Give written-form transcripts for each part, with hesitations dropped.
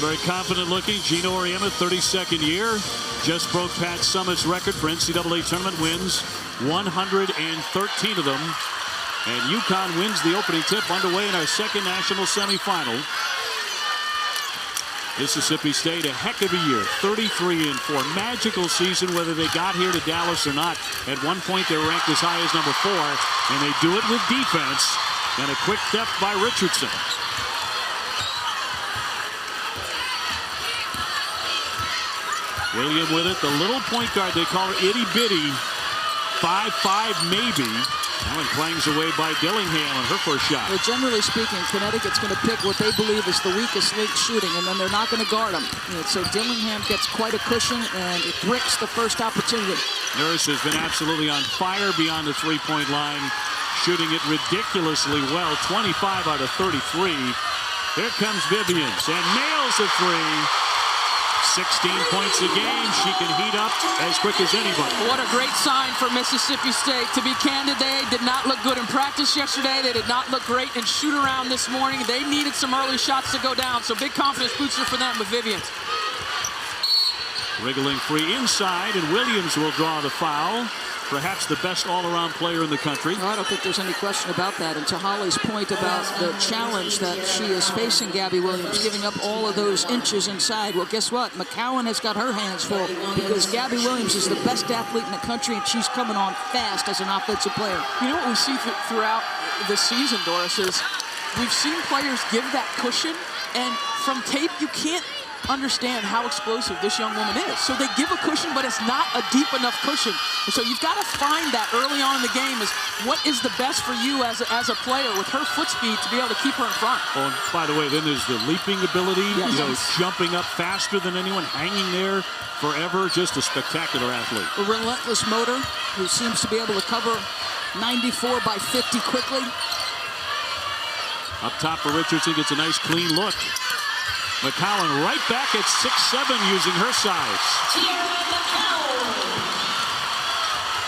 Very confident looking. Gino Auriemma, 32nd year. Just broke Pat Summitt's record for NCAA tournament wins. 113 of them. And UConn wins the opening tip, underway in our second national semifinal. Mississippi State, a heck of a year. 33-4. Magical season, whether they got here to Dallas or not. At one point, they were ranked as high as number 4. And they do it with defense. And a quick theft by Richardson. William with it. The little point guard, they call her itty bitty. 5'5" maybe. That one clangs away by Dillingham on her first shot. Well, generally speaking, Connecticut's going to pick what they believe is the weakest link shooting, and then they're not going to guard them. So Dillingham gets quite a cushion, and it bricks the first opportunity. Nurse has been absolutely on fire beyond the three-point line, shooting it ridiculously well. 25 out of 33. Here comes Vivians, and nails a three. 16 points a game. She can heat up as quick as anybody. What a great sign for Mississippi State. To be candid, they did not look good in practice yesterday. They did not look great in shoot-around this morning. They needed some early shots to go down, so big confidence booster for them with Vivians. Wriggling free inside, and Williams will draw the foul. Perhaps the best all-around player in the country. Well, I don't think there's any question about that. And to Holly's point about the challenge that she is facing, Gabby Williams, giving up all of those inches inside. Well, guess what? McCowan has got her hands full because Gabby Williams is the best athlete in the country, and she's coming on fast as an offensive player. You know what we see throughout the season, Doris, is we've seen players give that cushion, and from tape, you can't understand how explosive this young woman is. So they give a cushion, but it's not a deep enough cushion. And so you've got to find that early on in the game is what is the best for you as a player with her foot speed to be able to keep her in front. Oh, and by the way, then there's the leaping ability, jumping up faster than anyone, hanging there forever. Just a spectacular athlete. A relentless motor who seems to be able to cover 94 by 50 quickly. Up top for Richardson, gets a nice clean look. McCowan right back at 6'7", using her size.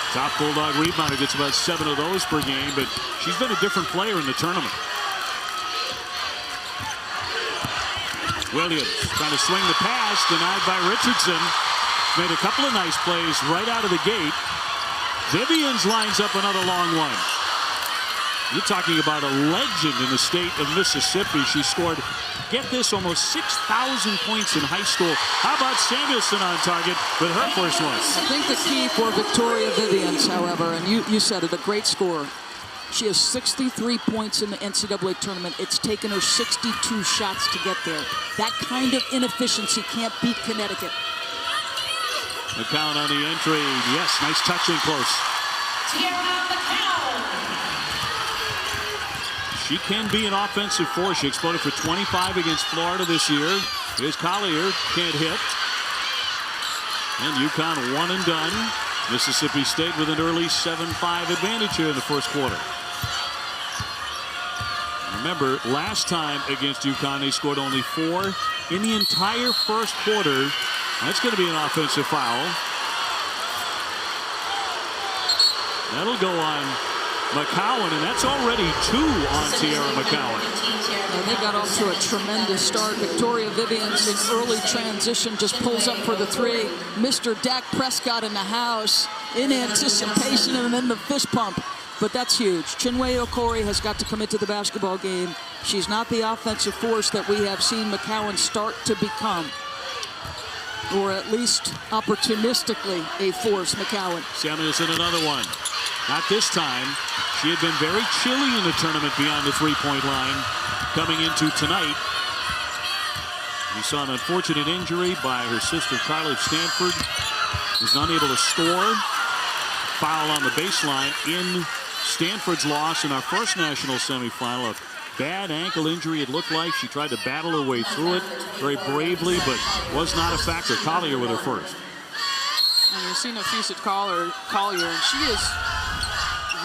Top Bulldog rebounder, gets about 7 of those per game, but she's been a different player in the tournament. Williams trying to swing the pass, denied by Richardson. Made a couple of nice plays right out of the gate. Vivians lines up another long one. You're talking about a legend in the state of Mississippi. She scored, get this, almost 6,000 points in high school. How about Samuelson on target with her first one? I think the key for Victoria Vivians, however, and you said it, a great scorer. She has 63 points in the NCAA tournament. It's taken her 62 shots to get there. That kind of inefficiency can't beat Connecticut. McCowan on the entry. Yes, nice touch in close. She can be an offensive force. She exploded for 25 against Florida this year. Here's Collier, can't hit. And UConn one and done. Mississippi State with an early 7-5 advantage here in the first quarter. Remember, last time against UConn, they scored only 4 in the entire first quarter. That's going to be an offensive foul. That'll go on McCowan, and that's already 2 on Tierra McCowan. And they got off to a tremendous start. Victoria Vivians in early transition just pulls up for the 3. Mr. Dak Prescott in the house in anticipation, and then the fist pump. But that's huge. Chinwe Okorie has got to commit to the basketball game. She's not the offensive force that we have seen McCowan start to become. Or at least opportunistically a force, McCowan. Samuelson another one. Not this time. She had been very chilly in the tournament beyond the three-point line coming into tonight. We saw an unfortunate injury by her sister, Carly Stanford. Was unable to score. Foul on the baseline in Stanford's loss in our first national semifinal. A bad ankle injury, it looked like. She tried to battle her way through it very bravely, but was not a factor. Collier with her first. And you've seen Nafisa Collier, and she has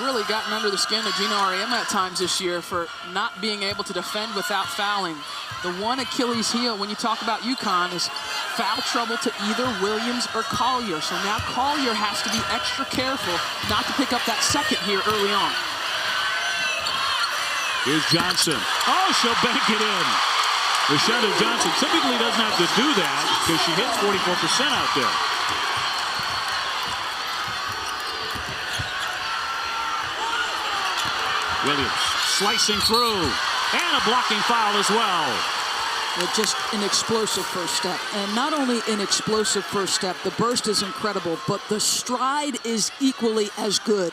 really gotten under the skin of Gino Auriemma at times this year for not being able to defend without fouling. The one Achilles heel when you talk about UConn is foul trouble to either Williams or Collier. So now Collier has to be extra careful not to pick up that second here early on. Here's Johnson. Oh, she'll bank it in. Rashonda Johnson typically doesn't have to do that because she hits 44% out there. Williams slicing through, and a blocking foul as well. Just an explosive first step. And not only an explosive first step, the burst is incredible, but the stride is equally as good.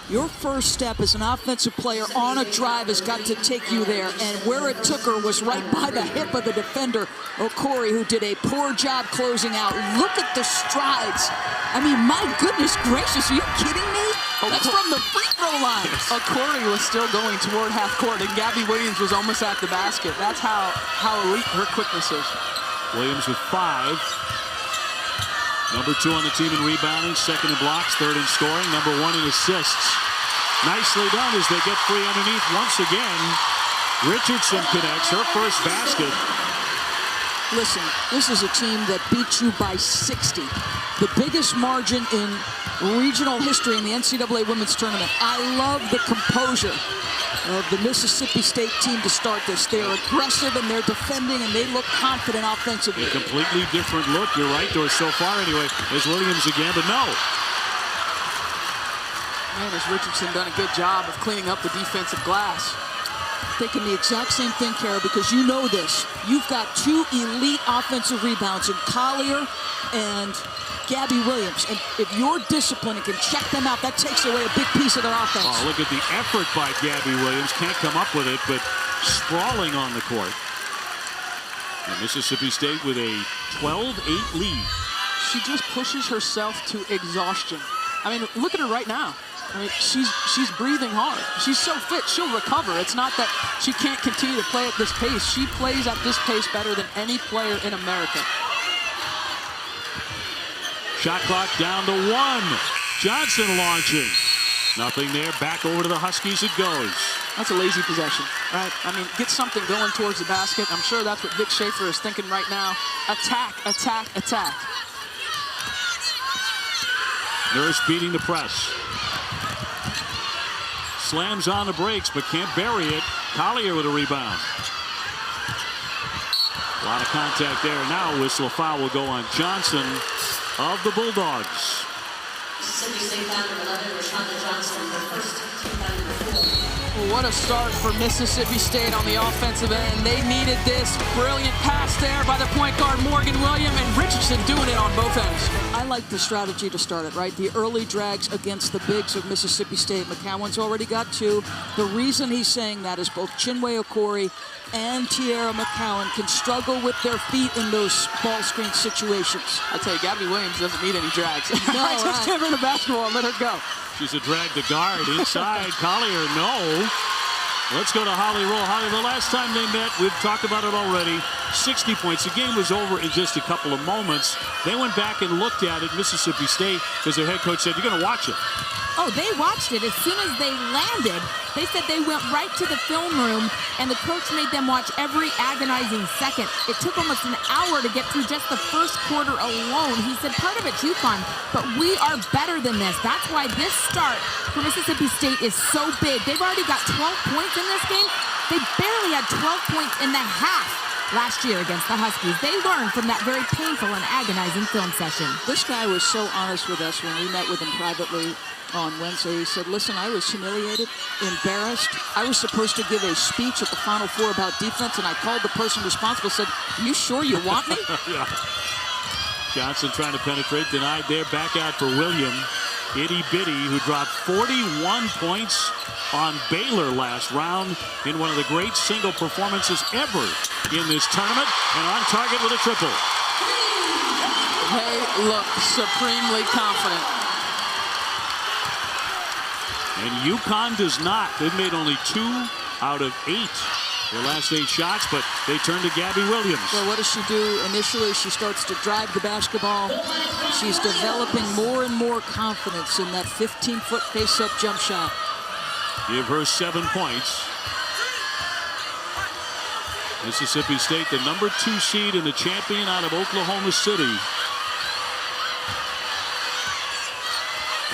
Your first step as an offensive player on a drive has got to take you there, and where it took her was right by the hip of the defender, Okori, who did a poor job closing out. Look at the strides. I mean, my goodness gracious, are you kidding me? That's from the free throw line. Okori was still going toward half court, and Gabby Williams was almost at the basket. That's how elite her quickness is. Williams with 5. Number 2 on the team in rebounding, 2nd in blocks, 3rd in scoring, number 1 in assists. Nicely done as they get free underneath once again. Richardson connects her first basket. Listen, this is a team that beat you by 60. The biggest margin in regional history in the NCAA women's tournament. I love the composure of the Mississippi State team to start this. They're aggressive and they're defending and they look confident offensively. A completely different look, you're right, or so far anyway, as Williams again, but no. Man, has Richardson done a good job of cleaning up the defensive glass. Thinking the exact same thing, Kara, because you know this. You've got 2 elite offensive rebounds in Collier and Gabby Williams. And if you're disciplined and can check them out, that takes away a big piece of their offense. Oh, look at the effort by Gabby Williams. Can't come up with it, but sprawling on the court. And Mississippi State with a 12-8 lead. She just pushes herself to exhaustion. I mean, look at her right now. I mean, she's breathing hard. She's so fit, she'll recover. It's not that she can't continue to play at this pace. She plays at this pace better than any player in America. Shot clock down to 1. Johnson launching. Nothing there. Back over to the Huskies it goes. That's a lazy possession, right? I mean, get something going towards the basket. I'm sure that's what Vic Schaefer is thinking right now. Attack, attack, attack. Nurse beating the press. Slams on the brakes, but can't bury it. Collier with a rebound. A lot of contact there. Now whistle, a foul will go on Johnson of the Bulldogs. Mississippi State foul number 11, Rashonda Johnson, her first team foul number 4. Well, what a start for Mississippi State on the offensive end. They needed this. Brilliant pass there by the point guard Morgan William, and Richardson doing it on both ends. I like the strategy to start it, right? The early drags against the bigs of Mississippi State. McCowan's already got 2. The reason he's saying that is both Chinwe Okori and Tierra McCowan can struggle with their feet in those ball screen situations. I tell you, Gabby Williams doesn't need any drags. No, I just give her the basketball and let her go. She's a drag to guard inside. Collier, no. Let's go to Holly Roll. Holly, the last time they met, we've talked about it already, 60 points. The game was over in just a couple of moments. They went back and looked at it, Mississippi State, because their head coach said, you're going to watch it. Oh, they watched it. As soon as they landed, they said they went right to the film room, and the coach made them watch every agonizing second. It took almost an hour to get through just the first quarter alone. He said part of it's UConn, but we are better than this. That's why this start for Mississippi State is so big. They've already got 12 points in this game. They barely had 12 points in the half last year against the Huskies. They learned from that very painful and agonizing film session. This guy was so honest with us when we met with him privately on Wednesday. He said, listen, I was humiliated, embarrassed. I was supposed to give a speech at the Final Four about defense, and I called the person responsible, said, you sure you want me? Yeah. Johnson trying to penetrate, denied there. Back out for William. Itty Bitty, who dropped 41 points on Baylor last round in one of the great single performances ever in this tournament, and on target with a triple. They look supremely confident. And UConn does not. They've made only 2 out of 8 their last 8 shots, but they turn to Gabby Williams. So what does she do? Initially, she starts to drive the basketball. She's developing more and more confidence in that 15-foot face-up jump shot. Give her 7 points. Mississippi State, the number 2 seed and the champion out of Oklahoma City.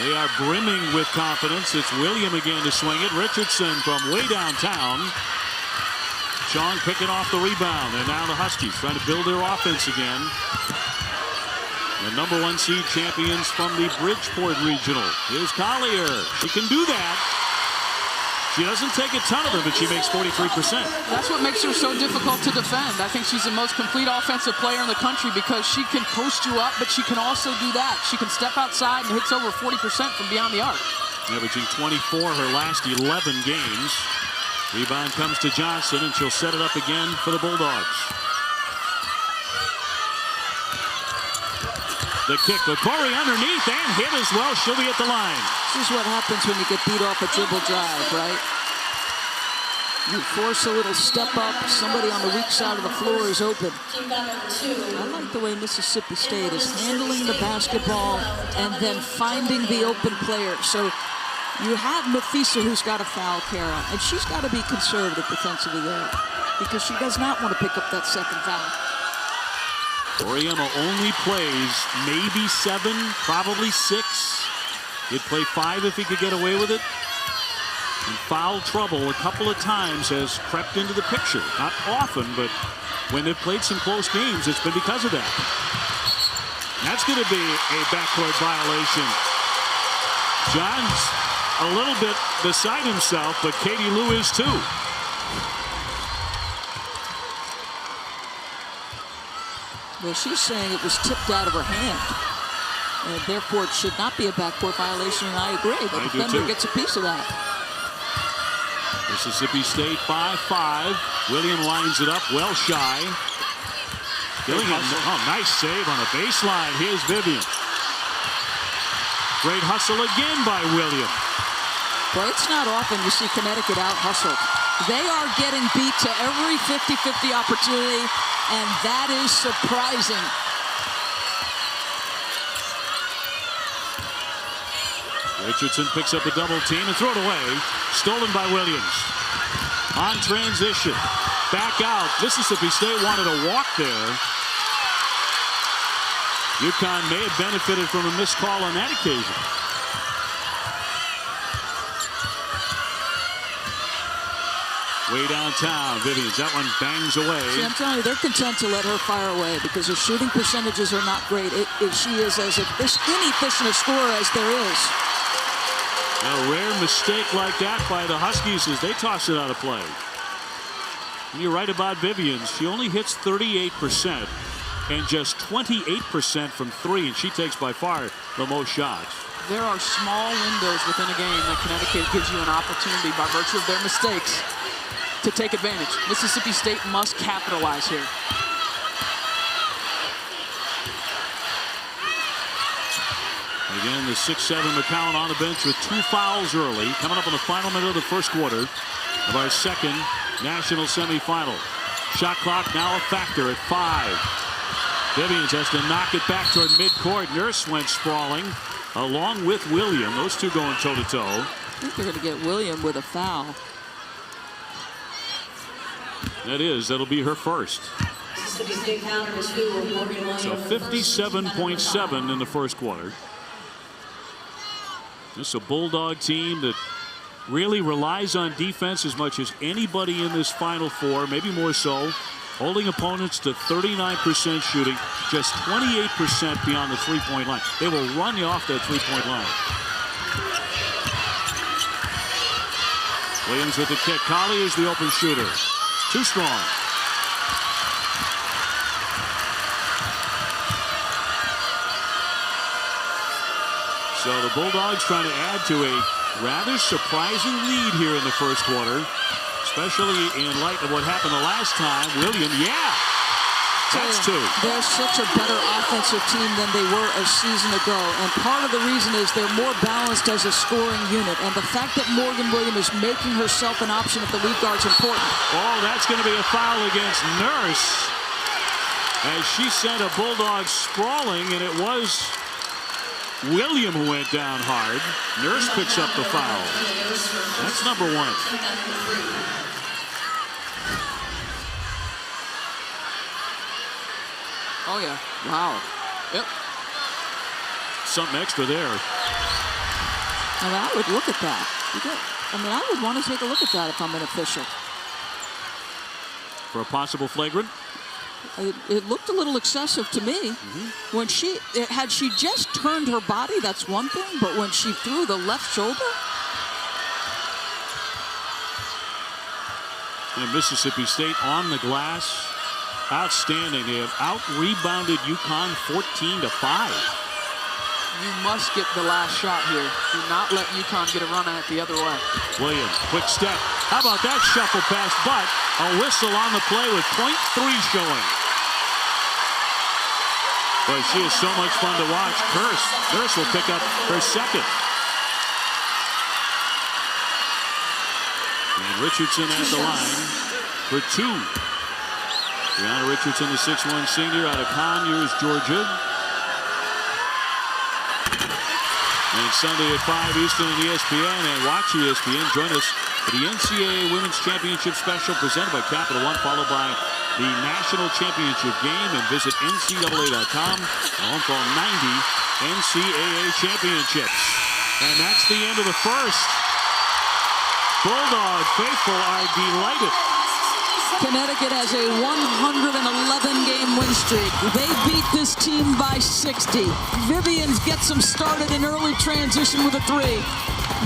They are brimming with confidence. It's William again to swing it. Richardson from way downtown. Chong picking off the rebound, and now the Huskies trying to build their offense again. The #1 seed champions from the Bridgeport Regional. Here's Collier. She can do that. She doesn't take a ton of them, but she makes 43%. That's what makes her so difficult to defend. I think she's the most complete offensive player in the country because she can post you up, but she can also do that. She can step outside and hits over 40% from beyond the arc. Averaging 24 her last 11 games. Rebound comes to Johnson, and she'll set it up again for the Bulldogs. The kick with Corey underneath and hit as well. She'll be at the line. This is what happens when you get beat off a dribble drive, right? You force a little step up. Somebody on the weak side of the floor is open. I like the way Mississippi State is handling the basketball and then finding the open player. So you have Nafisa, who's got a foul, Kara, and she's got to be conservative defensively there because she does not want to pick up that second foul. Oriema only plays maybe 7, probably 6. He'd play 5 if he could get away with it. And foul trouble a couple of times has crept into the picture. Not often, but when they've played some close games, it's been because of that. That's going to be a backcourt violation. John's a little bit beside himself, but Katie Lou is too. Well, she's saying it was tipped out of her hand. And therefore, it should not be a backcourt violation, and I agree. The defender gets a piece of that. Mississippi State 5-5. William lines it up, well shy. Gilligan, nice save on the baseline. Here's Vivian. Great hustle again by William. Well, it's not often you see Connecticut out hustled. They are getting beat to every 50-50 opportunity, and that is surprising. Richardson picks up a double team and throw it away. Stolen by Williams. On transition. Back out. Mississippi State wanted a walk there. UConn may have benefited from a missed call on that occasion. Way downtown, Vivians. That one bangs away. See, I'm telling you, they're content to let her fire away because her shooting percentages are not great. She is as inefficient a scorer as there is. A rare mistake like that by the Huskies as they toss it out of play. And you're right about Vivians. She only hits 38% and just 28% from 3, and she takes by far the most shots. There are small windows within a game that Connecticut gives you an opportunity by virtue of their mistakes to take advantage. Mississippi State must capitalize here. Again, the 6'7" McCowan on the bench with 2 fouls early. Coming up in the final minute of the first quarter of our second national semifinal. Shot clock now a factor at 5. Vivians has to knock it back toward midcourt. Nurse went sprawling along with William. Those two going toe-to-toe. I think they're going to get William with a foul. That'll be her first. So 57.7 in the first quarter. This is a Bulldog team that really relies on defense as much as anybody in this Final Four, maybe more so. Holding opponents to 39% shooting, just 28% beyond the three-point line. They will run you off that three-point line. Williams with the kick. Collier is the open shooter. Too strong. So the Bulldogs trying to add to a rather surprising lead here in the first quarter, especially in light of what happened the last time. William, that's 2. They're such a better offensive team than they were a season ago, and part of the reason is they're more balanced as a scoring unit, and the fact that Morgan Williams is making herself an option at the lead guard is important. Oh, that's going to be a foul against Nurse as she sent a Bulldog sprawling, and it was William who went down hard. Nurse picks up the foul. That's number 1. Oh, yeah. Wow. Yep. Something extra there. I would look at that. I would want to take a look at that if I'm an official. for a possible flagrant. It looked a little excessive to me. When had she just turned her body, that's one thing, but when she threw the left shoulder. And Mississippi State on the glass. Outstanding. They have out-rebounded UConn 14-5. You must get the last shot here. Do not let UConn get a run at it the other way. Williams, quick step. How about that shuffle pass? But a whistle on the play with .3 showing. Boy, she is so much fun to watch. Nurse will pick up her second. And Richardson at the line for 2. Brianna Richardson, the 6'1 senior out of Conyers, Georgia. And Sunday at 5 Eastern on ESPN, and watch ESPN. Join us for the NCAA Women's Championship Special presented by Capital One, followed by the National Championship Game, and visit NCAA.com, home for all 90 NCAA championships. And that's the end of the first. Bulldog faithful are delighted. Connecticut has a 111-game win streak. They beat this team by 60. Vivians gets them started in early transition with a 3.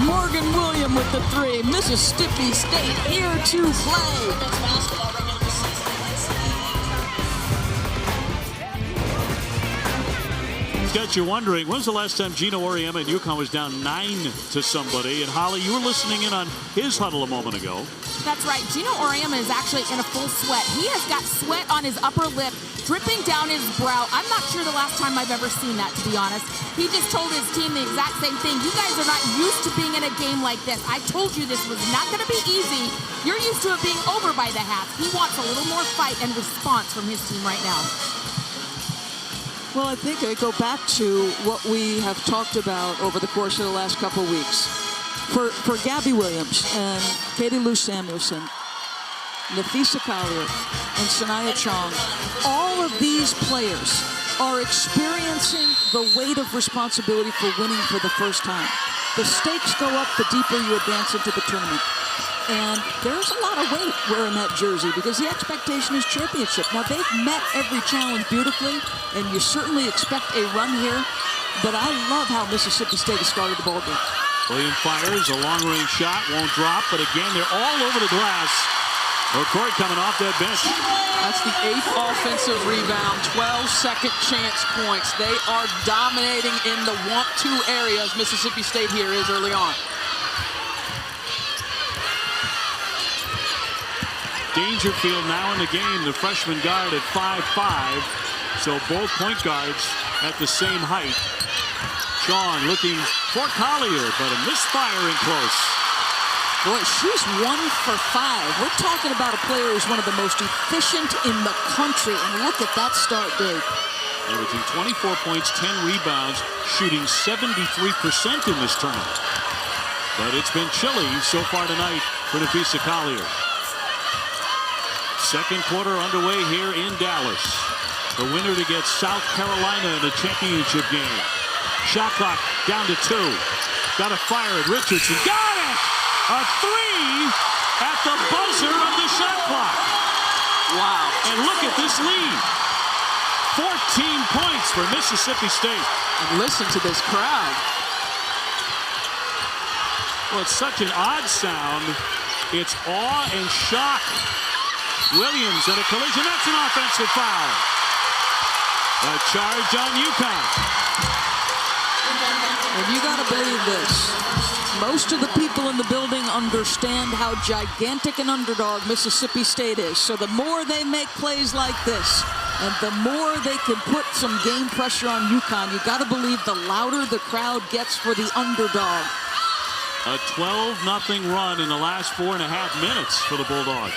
Morgan Williams with the 3. Mississippi State here to play. Got you wondering, when's the last time Gino Auriemma and UConn was down 9 to somebody? And Holly, you were listening in on his huddle a moment ago. That's right. Gino Auriemma is actually in a full sweat. He has got sweat on his upper lip, dripping down his brow. I'm not sure the last time I've ever seen that, to be honest. He just told his team the exact same thing. You guys are not used to being in a game like this. I told you this was not going to be easy. You're used to it being over by the half. He wants a little more fight and response from his team right now. Well, I think I go back to what we have talked about over the course of the last couple of weeks. For Gabby Williams and Katie Lou Samuelson, Nafisa Collier, and Sanaya Chong, all of these players are experiencing the weight of responsibility for winning for the first time. The stakes go up the deeper you advance into the tournament. And there's a lot of weight wearing that jersey because the expectation is championship. Now, they've met every challenge beautifully, and you certainly expect a run here. But I love how Mississippi State has started the ball game. Williams fires, a long-range shot, won't drop. But again, they're all over the glass. McCoy coming off that bench. That's the 8th offensive rebound, 12 second chance points. They are dominating in the want-to areas Mississippi State here is early on. Dangerfield now in the game, the freshman guard at 5'5", so both point guards at the same height. Sean looking for Collier, but a misfiring close. Boy, she's 1 for 5. We're talking about a player who's one of the most efficient in the country, and look at that start, Dave. Averaging 24 points, 10 rebounds, shooting 73% in this tournament. But it's been chilly so far tonight for Nafisa Collier. Second quarter underway here in Dallas. The winner to get South Carolina in the championship game. Shot clock down to 2. Got to fire it. Richardson got it! A 3 at the buzzer of the shot clock. Wow. And look at this lead. 14 points for Mississippi State. And listen to this crowd. Well, it's such an odd sound. It's awe and shock. Williams and a collision. That's an offensive foul. A charge on UConn. And you got to believe this. Most of the people in the building understand how gigantic an underdog Mississippi State is. So the more they make plays like this, and the more they can put some game pressure on UConn, you got to believe the louder the crowd gets for the underdog. A 12-0 run in the last 4.5 minutes for the Bulldogs.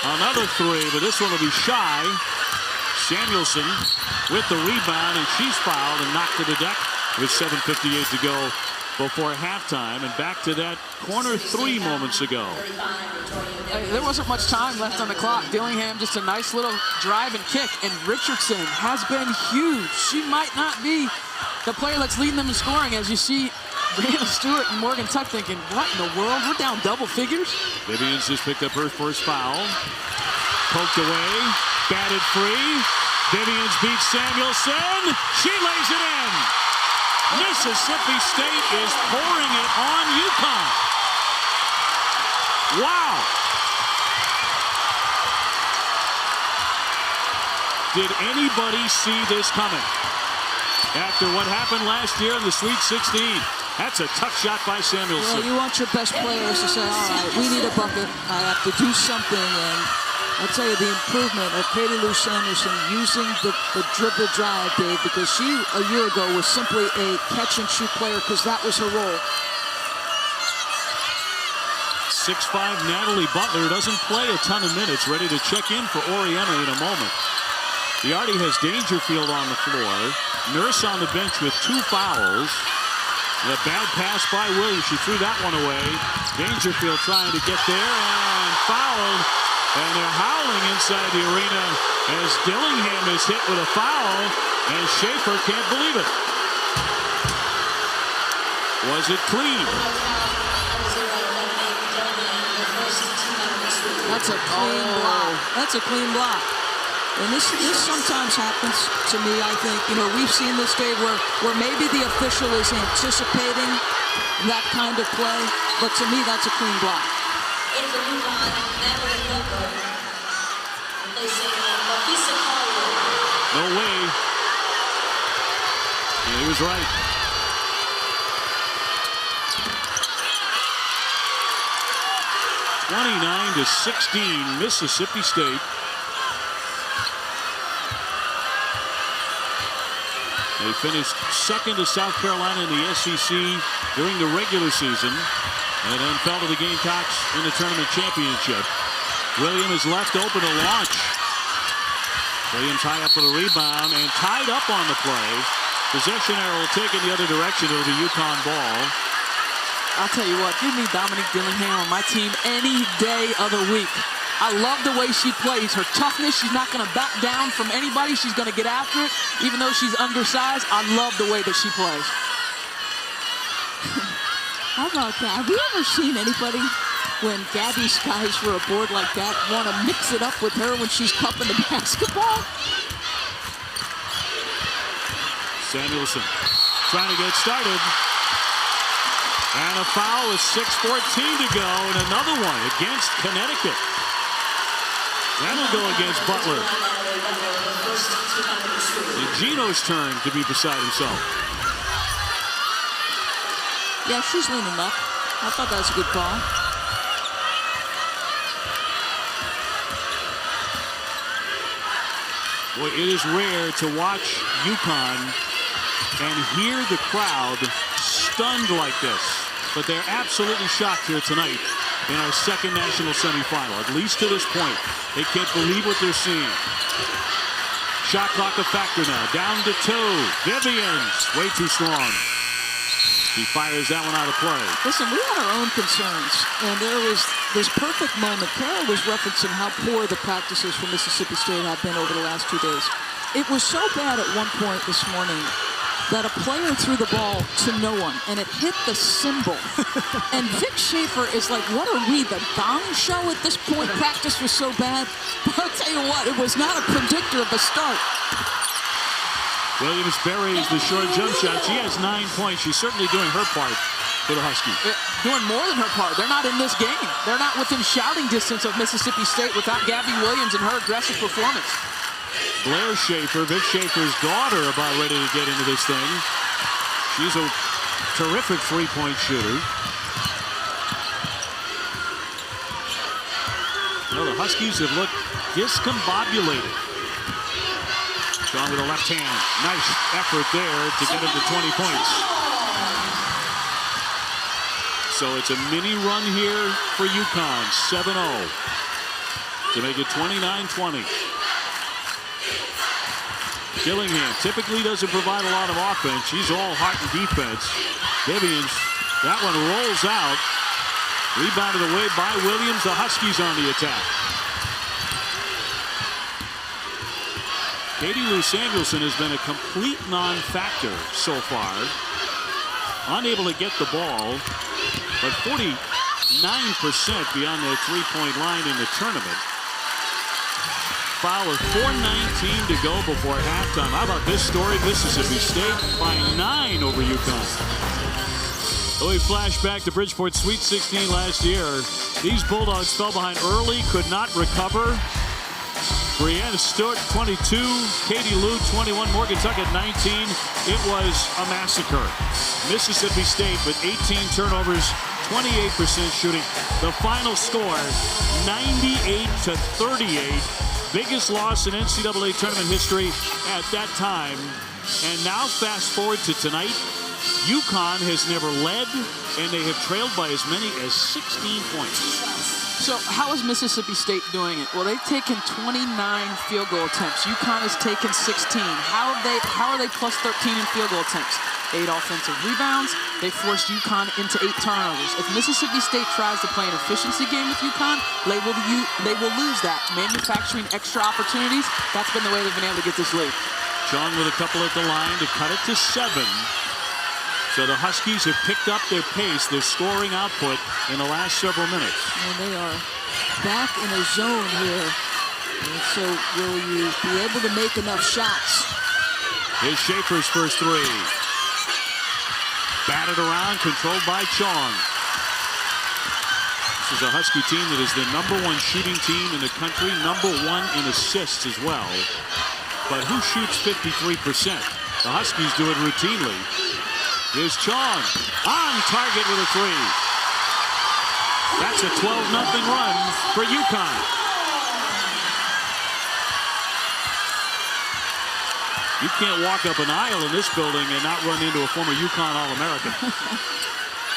Another 3, but this one will be shy. Samuelson with the rebound, and she's fouled and knocked to the deck with 7:58 to go before halftime. And back to that corner 3 moments ago. There wasn't much time left on the clock. Dillingham just a nice little drive and kick, and Richardson has been huge. She might not be the player that's leading them in scoring, as you see Brianna Stewart and Morgan Tuck thinking, what in the world? We're down double figures? Vivians just picked up her first foul. Poked away, batted free. Vivians beats Samuelson. She lays it in. Mississippi State is pouring it on UConn. Wow. Did anybody see this coming? After what happened last year in the Sweet 16. That's a tough shot by Samuelson. Well, you want your best players to say, all right, we need a bucket. I have to do something. And I'll tell you the improvement of Katie Lou Sanderson using the dribble drive, Dave, because she, a year ago, was simply a catch-and-shoot player because that was her role. 6'5" Natalie Butler doesn't play a ton of minutes, ready to check in for Oriana in a moment. The Artie has Dangerfield on the floor. Nurse on the bench with 2 fouls. The bad pass by Williams. She threw that one away. Dangerfield trying to get there and fouled. And they're howling inside the arena as Dillingham is hit with a foul. And Schaefer can't believe it. Was it clean? That's a clean block. That's a clean block. And this sometimes happens to me, I think. You know, we've seen this, Dave, where maybe the official is anticipating that kind of play. But to me, that's a clean block. No way. Yeah, he was right. (29-16) Mississippi State. They finished second to South Carolina in the SEC during the regular season and then fell to the Gamecocks in the tournament championship. Williams is left open to launch. Williams high up for the rebound and tied up on the play. Possession arrow will take it the other direction. It'll be UConn ball. I'll tell you what, give me Dominique Dillingham on my team any day of the week. I love the way she plays. Her toughness, she's not going to back down from anybody. She's going to get after it, even though she's undersized. I love the way that she plays. How about that? Have you ever seen anybody, when Gabby's guys were aboard like that, want to mix it up with her when she's cupping the basketball? Samuelson trying to get started. And a foul with 6:14 to go, and another one against Connecticut. That'll go against Butler. And Gino's turn to be beside himself. Yeah, she's leaning up. I thought that was a good call. Boy, it is rare to watch UConn and hear the crowd stunned like this. But they're absolutely shocked here tonight in our second national semifinal, at least to this point. They can't believe what they're seeing. Shot clock a factor now. Down to 2. Vivians, way too strong. He fires that one out of play. Listen, we had our own concerns, and there was this perfect moment. Carol was referencing how poor the practices for Mississippi State have been over the last 2 days. It was so bad at one point this morning that a player threw the ball to no one, and it hit the cymbal. And Vic Schaefer is like, what are we, the Gong Show at this point? Practice was so bad. But I'll tell you what, it was not a predictor of a start. Williams buries the short jump shot. She has 9 points. She's certainly doing her part for the Huskies. Doing more than her part. They're not in this game. They're not within shouting distance of Mississippi State without Gabby Williams and her aggressive performance. Blair Schaefer, Vic Schaefer's daughter, about ready to get into this thing. She's a terrific three-point shooter. Well, the Huskies have looked discombobulated. Strong with the left hand. Nice effort there to get him to 20 points. So it's a mini run here for UConn, 7-0, to make it 29-20. Dillingham typically doesn't provide a lot of offense. She's all heart and defense. Vivians, that one rolls out. Rebounded away by Williams. The Huskies on the attack. Katie Lou Samuelson has been a complete non-factor so far. unable to get the ball, but 49% beyond the three-point line in the tournament. Foul with 4:19 to go before halftime. How about this story? Mississippi State by 9 over UConn. We flash back to Bridgeport's Sweet 16 last year. These Bulldogs fell behind early, could not recover. Brianna Stewart, 22. Katie Lou, 21. Morgan Tuckett, 19. It was a massacre. Mississippi State with 18 turnovers, 28% shooting. The final score, 98-38. Biggest loss in NCAA tournament history at that time. And now fast forward to tonight. UConn has never led, and they have trailed by as many as 16 points. So how is Mississippi State doing it? Well, they've taken 29 field goal attempts. UConn has taken 16. How are they plus 13 in field goal attempts? 8 offensive rebounds. They forced UConn into 8 turnovers. If Mississippi State tries to play an efficiency game with UConn, they will lose that. Manufacturing extra opportunities, that's been the way they've been able to get this lead. Chung with a couple at the line to cut it to 7. So the Huskies have picked up their pace, their scoring output in the last several minutes. And they are back in a zone here. And so will you be able to make enough shots? Here's Schaefer's first three. Batted around, controlled by Chong. This is a Husky team that is the #1 shooting team in the country, #1 in assists as well. But who shoots 53%? The Huskies do it routinely. Here's Chong on target with a 3. That's a 12-0 run for UConn. You can't walk up an aisle in this building and not run into a former UConn All-American.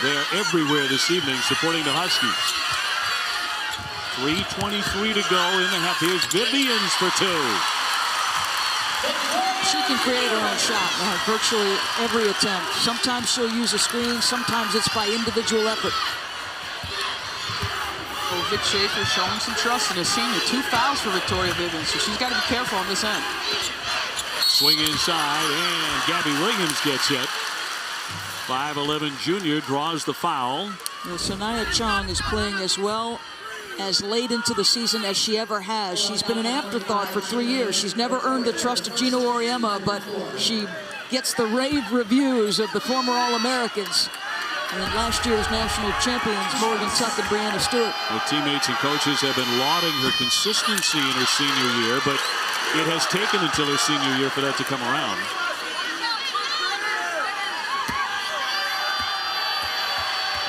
They are everywhere this evening supporting the Huskies. 3:23 to go in the half. Here's Vivians for 2. She can create her own shot virtually every attempt. Sometimes she'll use a screen, sometimes it's by individual effort. Well, Vic Schaefer showing some trust in his senior. 2 fouls for Victoria Vivians, so she's got to be careful on this end. Swing inside, and Gabby Williams gets hit. 5'11" junior draws the foul. Sanaya Chong is playing as well as late into the season as she ever has. She's been an afterthought for 3 years. She's never earned the trust of Gino Auriemma, but she gets the rave reviews of the former All-Americans and last year's national champions, Morgan Tuck and Brianna Stewart. Her teammates and coaches have been lauding her consistency in her senior year, but it has taken until her senior year for that to come around.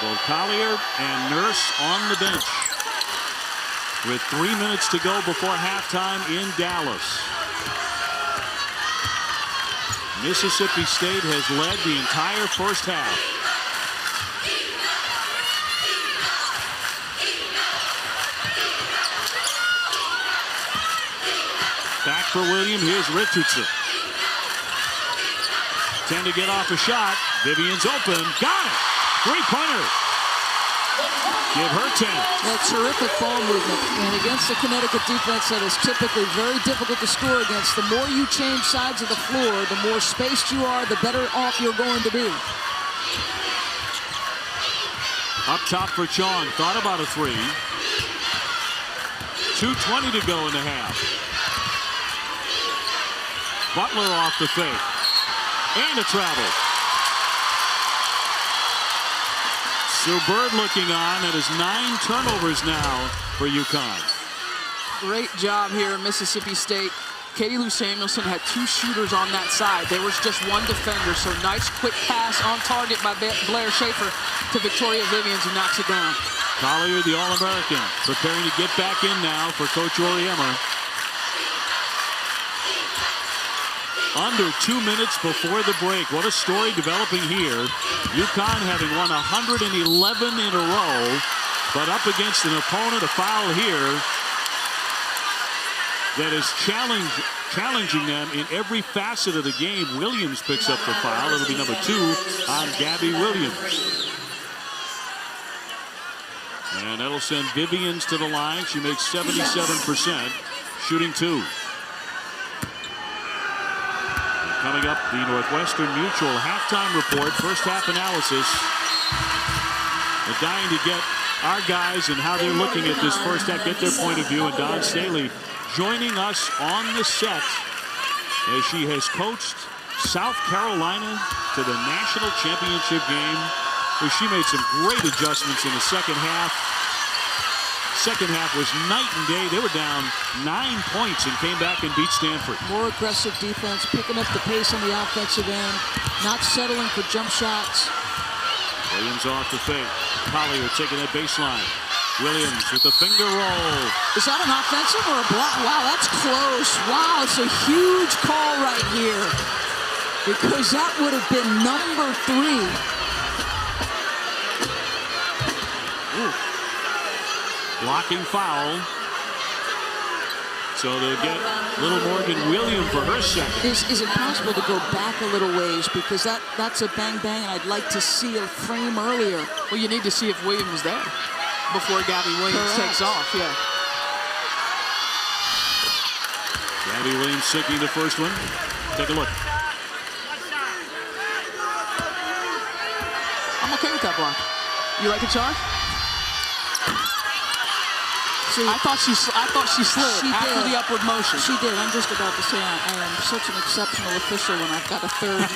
Both Collier and Nurse on the bench with 3 minutes to go before halftime in Dallas. Mississippi State has led the entire first half. Back for William. Here's Richardson. 10 to get off a shot. Vivian's open. Got it. Three-pointer. Give her 10. A terrific ball movement. And against the Connecticut defense that is typically very difficult to score against, the more you change sides of the floor, the more spaced you are, the better off you're going to be. Up top for Chong. Thought about a 3. 2:20 to go in the half. Butler off the fake. And a travel. Sue Bird looking on. It is 9 turnovers now for UConn. Great job here in Mississippi State. Katie Lou Samuelson had 2 shooters on that side. There was just 1 defender, so nice quick pass on target by Blair Schaefer to Victoria Vivians, who knocks it down. Collier, the All-American, preparing to get back in now for Coach Auriemma. Under 2 minutes before the break. What a story developing here. UConn having won 111 in a row, but up against an opponent, a foul here that is challenging them in every facet of the game. Williams picks up the foul. It'll be number 2 on Gabby Williams. And that'll send Vivians to the line. She makes 77%, shooting 2. Coming up, the Northwestern Mutual halftime report, first half analysis. We're dying to get our guys and how they're looking at this first half, get their point of view. And Dawn Staley joining us on the set as she has coached South Carolina to the national championship game, where she made some great adjustments in the second half. Second half was night and day. They were down 9 points and came back and beat Stanford. More aggressive defense, picking up the pace on the offensive end, not settling for jump shots. Williams off the fake. Collier taking that baseline. Williams with the finger roll. Is that an offensive or a block? Wow, that's close. Wow, it's a huge call right here, because that would have been number 3. Ooh. Blocking foul. So they'll get little Morgan Williams for her second. Is it possible to go back a little ways? Because that's a bang bang, and I'd like to see a frame earlier. Well, you need to see if Williams was there before Gabby Williams takes off. Yeah. Gabby Williams sinking the first one. Take a look. I'm okay with that block. You like it, Char? I thought she slid after the upward motion. She did. I'm just about to say I am such an exceptional official when I've got a third.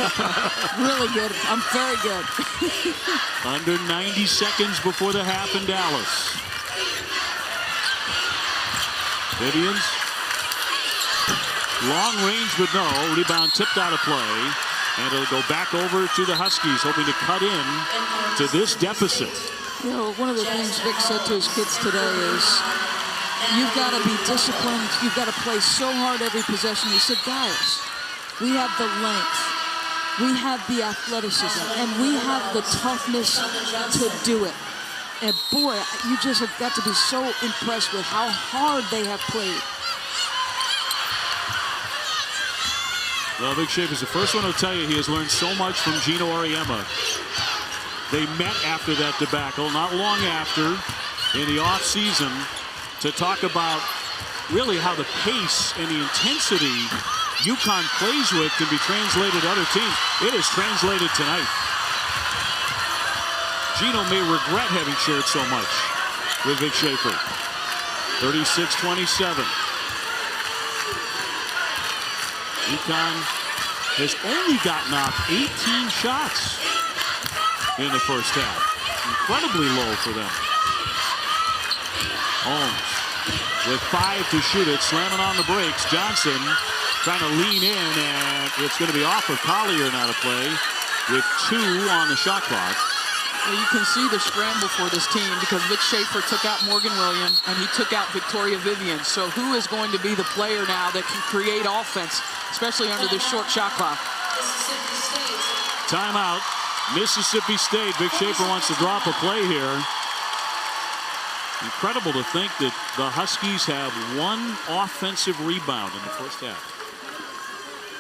Really good. I'm very good. Under 90 seconds before the half in Dallas. Vivians. Long range, but no. Rebound tipped out of play. And it'll go back over to the Huskies, hoping to cut in to this deficit. You know, one of the things Vic said to his kids today is, you've got to be disciplined. You've got to play so hard every possession. He said, guys, we have the length, we have the athleticism, and we have the toughness to do it. And boy, you just have got to be so impressed with how hard they have played. Well, Vic Schaefer's the first one to tell you he has learned so much from Gino Auriemma. They met after that debacle, not long after, in the offseason, to talk about really how the pace and the intensity UConn plays with can be translated to other teams. It is translated tonight. Gino may regret having shared so much with Vic Schaefer. 36-27. UConn has only gotten off 18 shots in the first half. Incredibly low for them. Holmes with 5 to shoot it, slamming on the brakes. Johnson trying to lean in, and it's going to be off of Collier now to play with 2 on the shot clock. Well, you can see the scramble for this team because Vic Schaefer took out Morgan Williams and he took out Victoria Vivian. So who is going to be the player now that can create offense, especially under this short shot clock? Timeout. Mississippi State. Vic Schaefer wants to drop a play here. Incredible to think that the Huskies have 1 offensive rebound in the first half.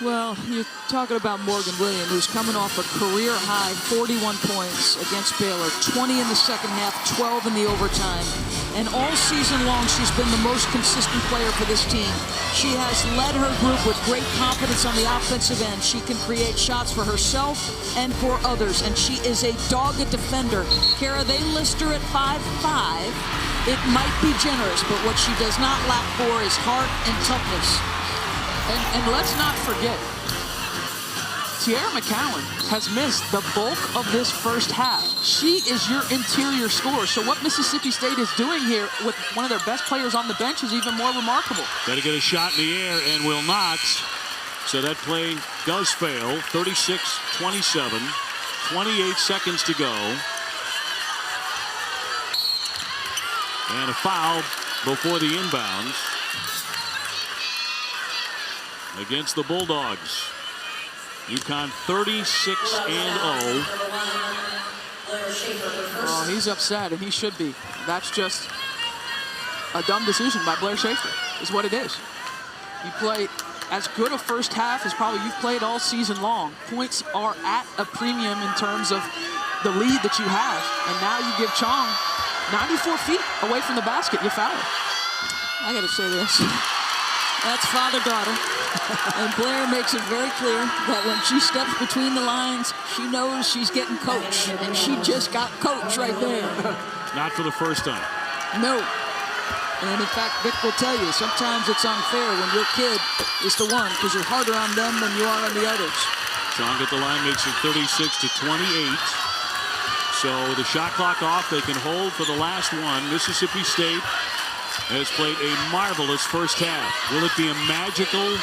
Well, you're talking about Morgan Williams, who's coming off a career-high 41 points against Baylor, 20 in the second half, 12 in the overtime. And all season long, she's been the most consistent player for this team. She has led her group with great confidence on the offensive end. She can create shots for herself and for others, and she is a dogged defender. Kara, they list her at 5'5". It might be generous, but what she does not lack for is heart and toughness. And let's not forget, Tiara McCowan has missed the bulk of this first half. She is your interior scorer. So what Mississippi State is doing here with one of their best players on the bench is even more remarkable. Got to get a shot in the air and will not. So that play does fail. 36-27. 28 seconds to go. And a foul before the inbounds against the Bulldogs. UConn 36-0. Oh, he's upset, and he should be. That's just a dumb decision by Blair Schaefer, is what it is. You play as good a first half as probably you've played all season long. Points are at a premium in terms of the lead that you have, and now you give Chong 94 feet away from the basket. You foul her. I got to say this. That's father-daughter. And Blair makes it very clear that when she steps between the lines, she knows she's getting coach. And she just got coach right there. Not for the first time. No. And in fact, Vic will tell you, sometimes it's unfair when your kid is the one, because you're harder on them than you are on the others. Chong at the line makes it 36-28. So the shot clock off, they can hold for the last one. Mississippi State has played a marvelous first half. Will it be a magical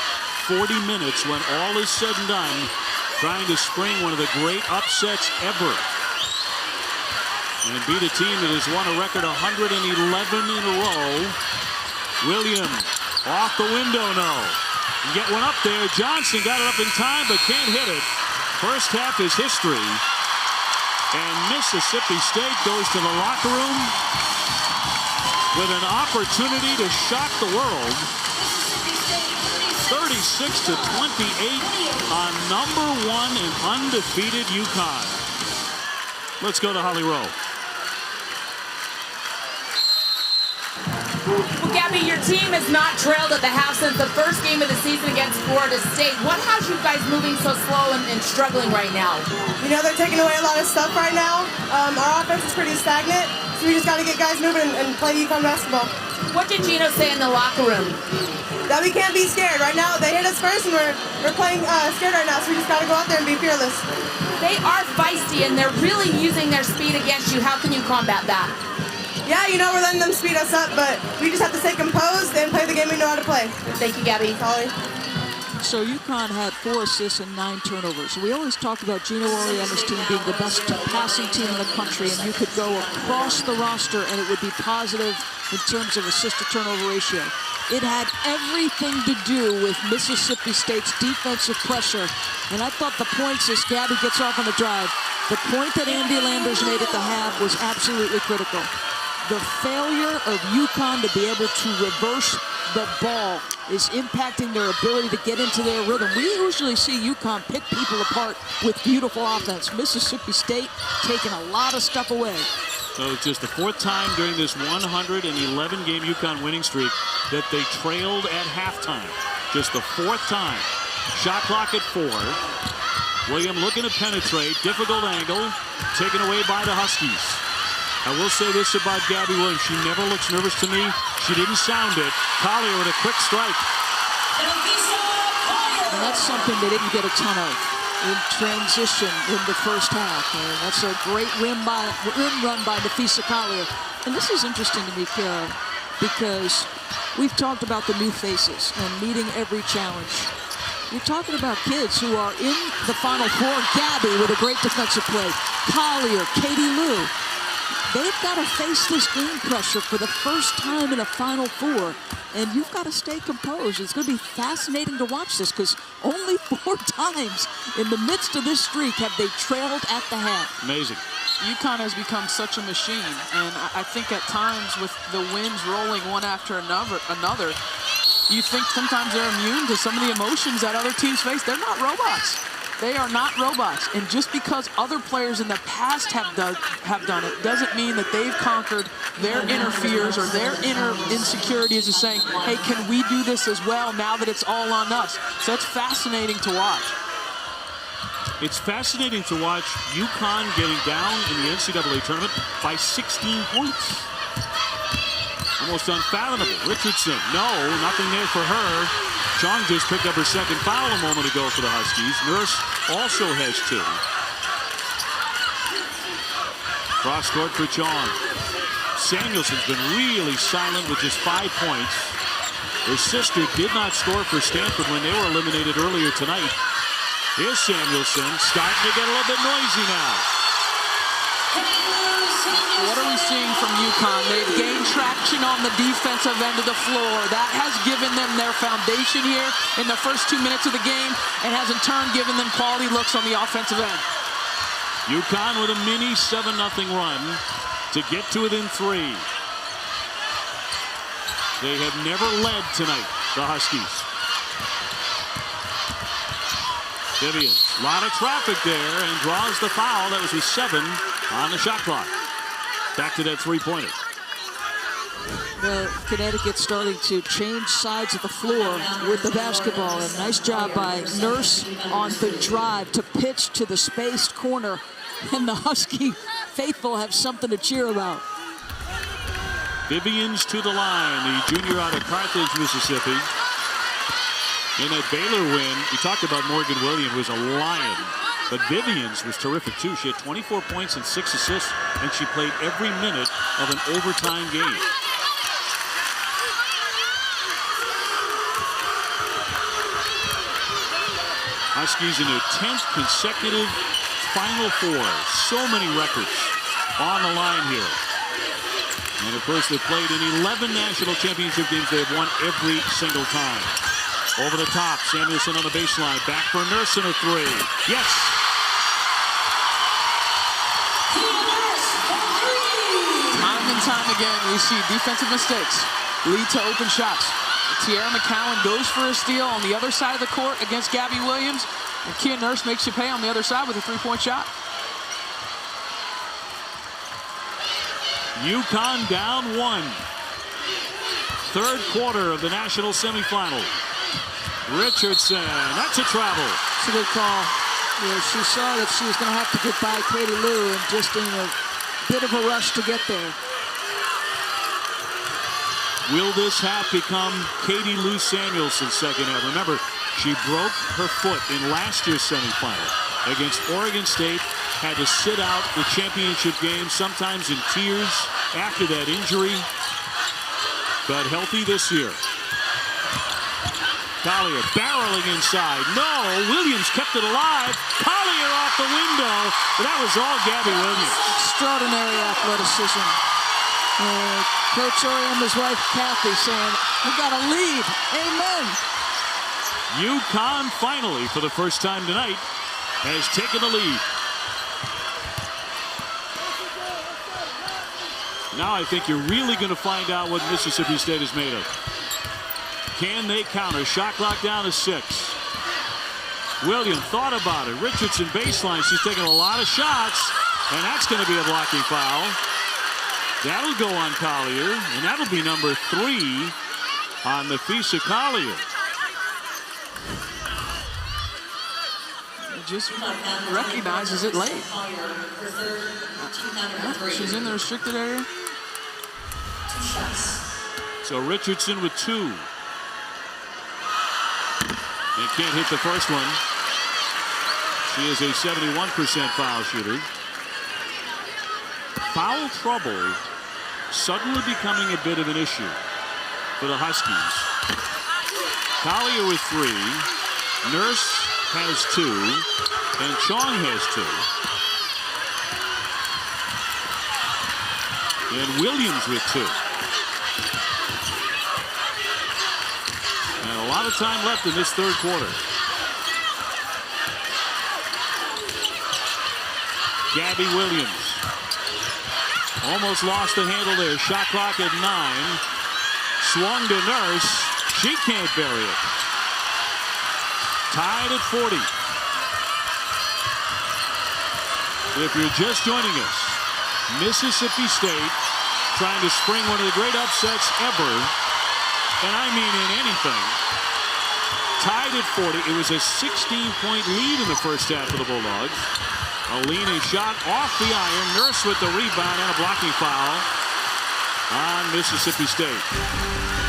40 minutes when all is said and done, trying to spring one of the great upsets ever and beat a team that has won a record 111 in a row? Williams off the window, no. Get one up there. Johnson got it up in time but can't hit it. First half is history. And Mississippi State goes to the locker room with an opportunity to shock the world. 36-28 on #1 and undefeated UConn. Let's go to Holly Rowe. Well, Gabby, your team has not trailed at the half since the first game of the season against Florida State. What has you guys moving so slow and struggling right now? You know, they're taking away a lot of stuff right now. Our offense is pretty stagnant, so we just got to get guys moving and play UConn basketball. What did Gino say in the locker room? That we can't be scared. Right now, they hit us first, and we're playing scared right now, so we just got to go out there and be fearless. They are feisty, and they're really using their speed against you. How can you combat that? Yeah, you know, we're letting them speed us up, but we just have to stay composed and play the game we know how to play. Thank you, Gabby. Holly. So UConn had 4 assists and 9 turnovers. We always talked about Gino Oriana's team being the best passing team in the country, and you could go across the roster and it would be positive in terms of assist to turnover ratio. It had everything to do with Mississippi State's defensive pressure. And I thought the points as Gabby gets off on the drive, the point that Andy Landers made at the half was absolutely critical. The failure of UConn to be able to reverse the ball is impacting their ability to get into their rhythm. We usually see UConn pick people apart with beautiful offense. Mississippi State taking a lot of stuff away. So it's just the 4th time during this 111-game UConn winning streak that they trailed at halftime. Just the 4th time. Shot clock at 4. William looking to penetrate. Difficult angle. Taken away by the Huskies. I will say this about Gabby Williams. She never looks nervous to me. She didn't sound it. Collier with a quick strike. And that's something they didn't get a ton of in transition in the first half. And that's a great rim run by Nafisa Collier. And this is interesting to me, Kara, because we've talked about the new faces and meeting every challenge. You're talking about kids who are in the Final Four. Gabby with a great defensive play. Collier, Katie Lou. They've got to face this game pressure for the first time in a Final Four, and you've got to stay composed. It's going to be fascinating to watch this because only 4 times in the midst of this streak have they trailed at the half. Amazing. UConn has become such a machine, and I think at times with the wins rolling one after another, you think sometimes they're immune to some of the emotions that other teams face. They're not robots. They are not robots, and just because other players in the past have done it doesn't mean that they've conquered their inner fears or their inner insecurities of saying, hey, can we do this as well now that it's all on us? So it's fascinating to watch. It's fascinating to watch UConn getting down in the NCAA tournament by 16 points. Almost unfathomable. Richardson, no, nothing there for her. Chong just picked up her 2nd foul a moment ago for the Huskies. Nurse also has 2. Cross court for Chong. Samuelson's been really silent with just 5 points. Her sister did not score for Stanford when they were eliminated earlier tonight. Here's Samuelson starting to get a little bit noisy now. What are we seeing from UConn? They've gained traction on the defensive end of the floor. That has given them their foundation here in the first 2 minutes of the game and has in turn given them quality looks on the offensive end. UConn with a mini 7-0 run to get to within 3. They have never led tonight, the Huskies. Vivian, a lot of traffic there and draws the foul. That was with 7 on the shot clock. Back to that 3-pointer. Connecticut starting to change sides of the floor with the basketball. And nice job by Nurse on the drive to pitch to the spaced corner. And the Husky faithful have something to cheer about. Vivians to the line, the junior out of Carthage, Mississippi. In that Baylor win, we talked about Morgan Williams was a lion, but Vivians was terrific too. She had 24 points and 6 assists, and she played every minute of an overtime game. Huskies in their 10th consecutive Final Four. So many records on the line here. And of course, they've played in 11 national championship games. They have won every single time. Over the top, Samuelson on the baseline. Back for Nurse in a 3. Yes! Time and time again, we see defensive mistakes lead to open shots. Tierra McCowan goes for a steal on the other side of the court against Gabby Williams. And Kia Nurse makes you pay on the other side with a 3-point shot. UConn down 1. Third quarter of the national semifinal. Richardson, that's a travel. It's a good call. Yeah, she saw that she was going to have to get by Katie Lou and just in a bit of a rush to get there. Will this half become Katie Lou Samuelson's second half? Remember, she broke her foot in last year's semifinal against Oregon State. Had to sit out the championship game, sometimes in tears after that injury, but healthy this year. Collier barreling inside. No, Williams kept it alive. Collier off the window. But that was all Gabby Williams. Extraordinary athleticism. Coach Ori and his wife Kathy saying, "We got a lead." Amen. UConn finally, for the first time tonight, has taken the lead. Now I think you're really going to find out what Mississippi State is made of. Can they counter? Shot clock down to 6. Williams thought about it. Richardson baseline. She's taking a lot of shots, and that's going to be a blocking foul. That'll go on Collier, and that'll be number 3 on Nafisa Collier. Just recognizes it late. She's in the restricted area. So Richardson with 2. They can't hit the first one. She is a 71% foul shooter. Foul trouble suddenly becoming a bit of an issue for the Huskies. Collier with 3. Nurse has 2. And Chong has 2. And Williams with 2. And a lot of time left in this third quarter. Gabby Williams almost lost the handle there. Shot clock at 9. Swung to Nurse. She can't bury it. Tied at 40. If you're just joining us, Mississippi State trying to spring one of the great upsets ever, and I mean in anything. Tied at 40. It was a 16-point lead in the first half of the Bulldogs. Alina shot off the iron. Nurse with the rebound and a blocking foul on Mississippi State.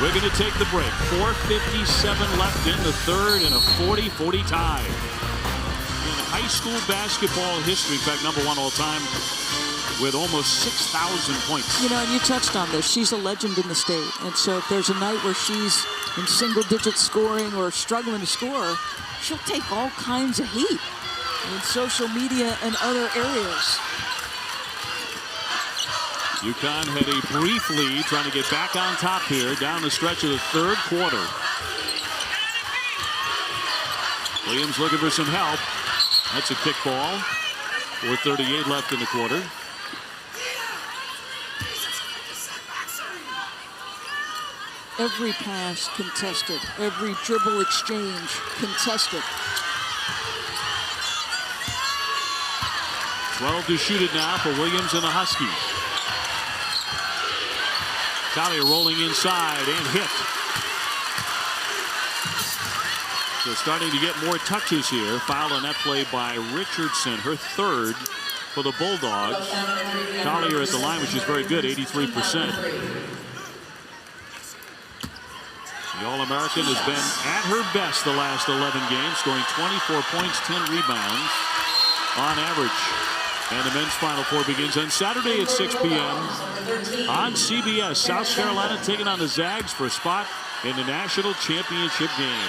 We're going to take the break. 4:57 left in the third and a 40-40 tie. In high school basketball history, in fact, #1 all time with almost 6,000 points. You know, and you touched on this. She's a legend in the state. And so if there's a night where she's in single-digit scoring or struggling to score, she'll take all kinds of heat in social media and other areas. UConn had a brief lead, trying to get back on top here down the stretch of the third quarter. Williams looking for some help. That's a kick ball. 4:38 left in the quarter. Every pass contested. Every dribble exchange contested. 12 to shoot it now for Williams and the Huskies. Collier rolling inside and hit. So starting to get more touches here. Foul on that play by Richardson, her third for the Bulldogs. Collier at the line, which is very good, 83%. The All-American has been at her best the last 11 games, scoring 24 points, 10 rebounds on average. And the men's Final Four begins on Saturday at 6 p.m. on CBS. South Carolina taking on the Zags for a spot in the national championship game.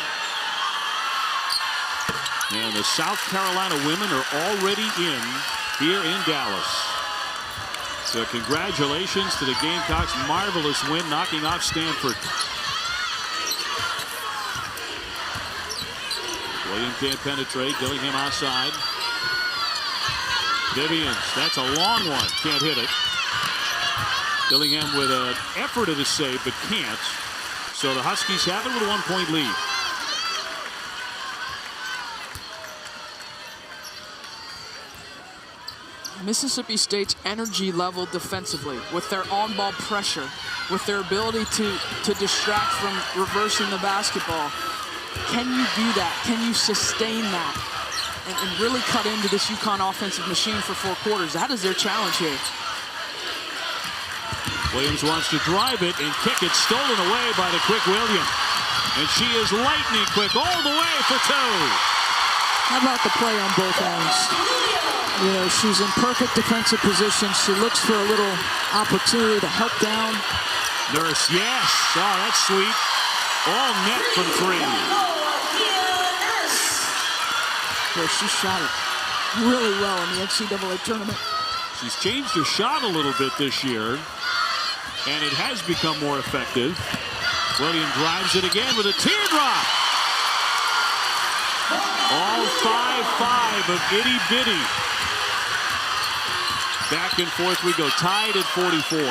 And the South Carolina women are already in here in Dallas. So congratulations to the Gamecocks. Marvelous win, knocking off Stanford. Williams can't penetrate. Dillingham outside. Vivians, that's a long one. Can't hit it. Dillingham with an effort at a save, but can't. So the Huskies have it with a 1-point lead. Mississippi State's energy level defensively, with their on-ball pressure, with their ability to distract from reversing the basketball. Can you do that? Can you sustain that? And really cut into this UConn offensive machine for 4 quarters? That is their challenge here. Williams wants to drive it and kick it, stolen away by the quick Williams. And she is lightning quick all the way for 2. How about the play on both ends? You know, she's in perfect defensive position. She looks for a little opportunity to help down. Nurse, yes. Oh, that's sweet. All net from 3. Well, she shot it really well in the NCAA tournament. She's changed her shot a little bit this year, and it has become more effective. William drives it again with a teardrop. All 5-5 of Itty Bitty. Back and forth we go, tied at 44.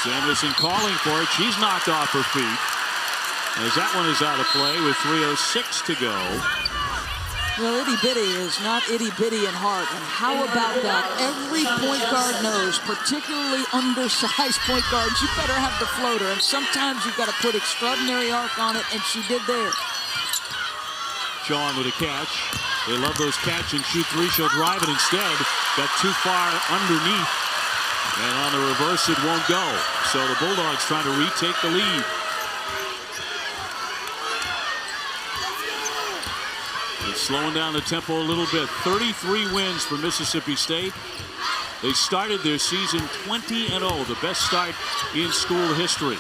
Samuelson calling for it. She's knocked off her feet. As that one is out of play with 3:06 to go. Well, Itty Bitty is not itty bitty in heart. And how about that? Every point guard knows, particularly undersized point guards, you better have the floater. And sometimes you've got to put extraordinary arc on it, and she did there. Sean with a catch. They love those catch and shoot 3. She'll drive it instead. Got too far underneath. And on the reverse, it won't go. So the Bulldogs trying to retake the lead. It's slowing down the tempo a little bit. 33 wins for Mississippi State. They started their season 20-0, the best start in school history.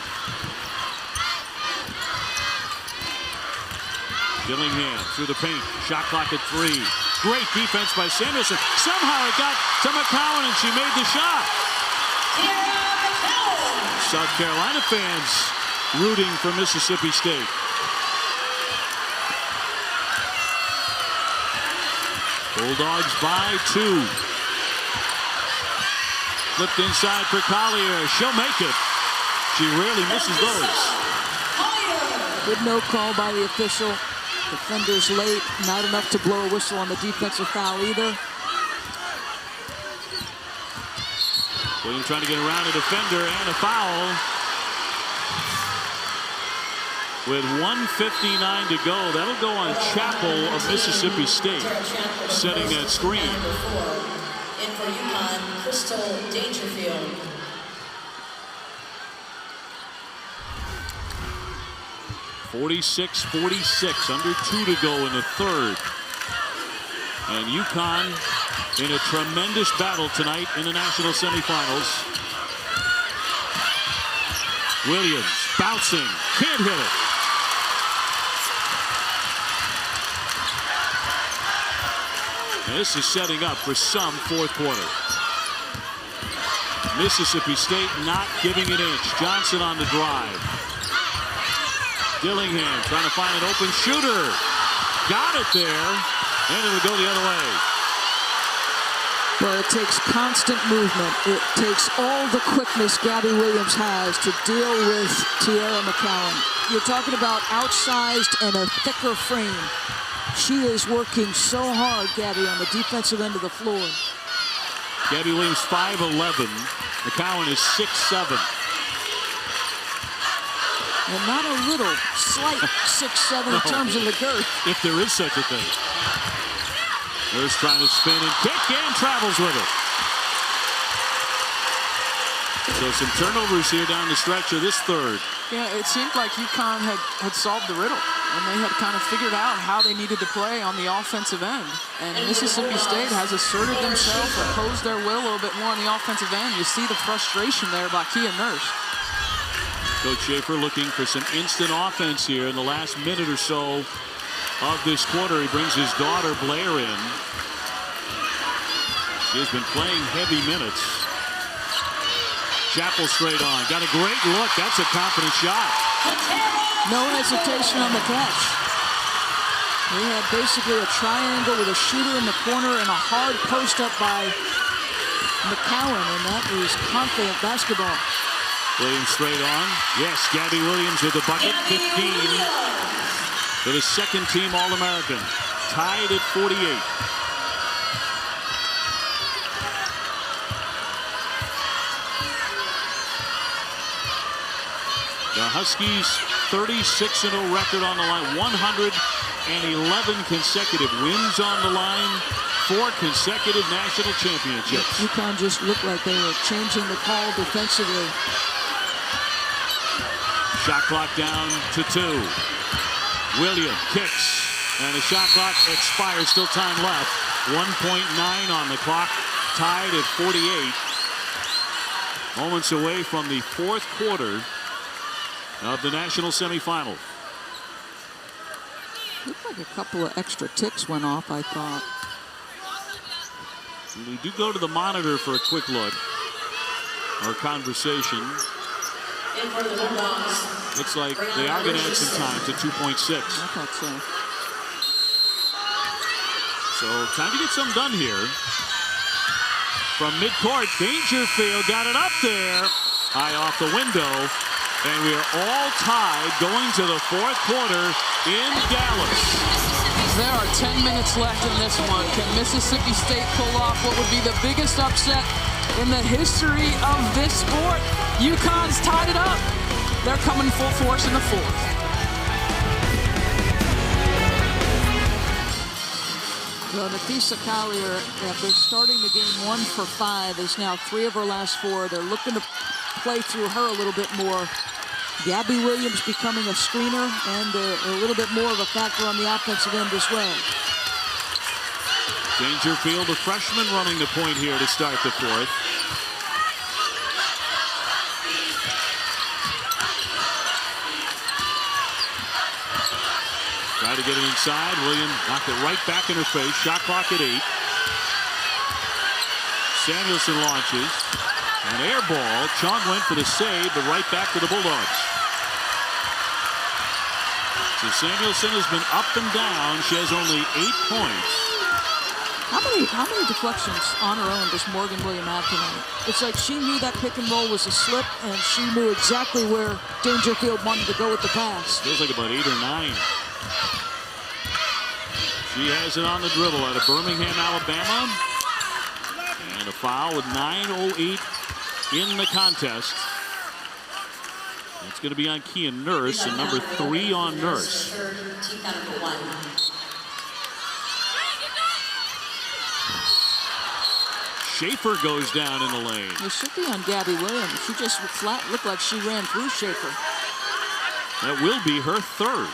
Dillingham through the paint. Shot clock at 3. Great defense by Samuelson. Somehow it got to McCowan and she made the shot. South Carolina fans rooting for Mississippi State. Bulldogs by 2. Flipped inside for Collier. She'll make it. She rarely misses those. Good no call by the official. Defenders late, not enough to blow a whistle on the defensive foul either. Williams trying to get around a defender and a foul. With 1:59 to go, that'll go on Chapel of Mississippi State, setting that screen. In for UConn, Crystal Dangerfield. 46-46, under 2 to go in the third. And UConn in a tremendous battle tonight in the national semifinals. Williams bouncing, can't hit it. And this is setting up for some 4th quarter. Mississippi State not giving an inch. Johnson on the drive. Dillingham trying to find an open shooter. Got it there, and it'll go the other way. Well, it takes constant movement. It takes all the quickness Gabby Williams has to deal with Tiara McCowan. You're talking about outsized and a thicker frame. She is working so hard, Gabby, on the defensive end of the floor. Gabby Williams 5'11". McCowan is 6'7". And not a little, slight 6'7" in terms of the girth. If there is such a thing. Nurse trying to spin and kick and travels with it. So some turnovers here down the stretch of this third. Yeah, it seemed like UConn had solved the riddle, and they had kind of figured out how they needed to play on the offensive end. And Mississippi State has asserted themselves, opposed their will a little bit more on the offensive end. You see the frustration there by Kia Nurse. Coach Schaefer looking for some instant offense here in the last minute or so of this quarter. He brings his daughter Blair in. She has been playing heavy minutes. Chappell straight on. Got a great look. That's a confident shot. No hesitation on the catch. We had basically a triangle with a shooter in the corner and a hard post up by McCowan, and that was confident basketball. Williams straight on. Yes, Gabby Williams with the bucket. 15 for the second team All-American. Tied at 48. The Huskies 36-0 record on the line. 111 consecutive wins on the line. 4 consecutive national championships. UConn just looked like they were changing the call defensively. Shot clock down to 2. William kicks, and the shot clock expires. Still time left. 1.9 on the clock. Tied at 48. Moments away from the fourth quarter of the national semifinal. Looked like a couple of extra ticks went off, I thought. We do go to the monitor for a quick look. Our conversation. Looks like they are going to add some time to 2.6. I thought so. So time to get something done here. From midcourt, Dangerfield got it up there. High off the window. And we are all tied going to the fourth quarter in Dallas. There are 10 minutes left in this one. Can Mississippi State pull off what would be the biggest upset in the history of this sport? UConn's tied it up. They're coming full force in the fourth. Well, Nafisa Collier, after starting the game 1 for 5, is now 3 of her last 4. They're looking to play through her a little bit more. Gabby Williams becoming a screener and a little bit more of a factor on the offensive end as well. Dangerfield, a freshman, running the point here to start the fourth. Try to get it inside. Williams knocked it right back in her face. Shot clock at 8. Samuelson launches. An air ball. Chong went for the save, but right back to the Bulldogs. So Samuelson has been up and down. She has only 8 points. How many deflections on her own does Morgan Williams have tonight? It's like she knew that pick and roll was a slip, and she knew exactly where Dangerfield wanted to go with the pass. Feels like about 8 or 9. She has it on the dribble out of Birmingham, Alabama. And a foul with 9:08 in the contest. It's going to be on Kia Nurse, and number 3 on Nurse. Schaefer goes down in the lane. It should be on Gabby Williams. She just flat looked like she ran through Schaefer. That will be her third.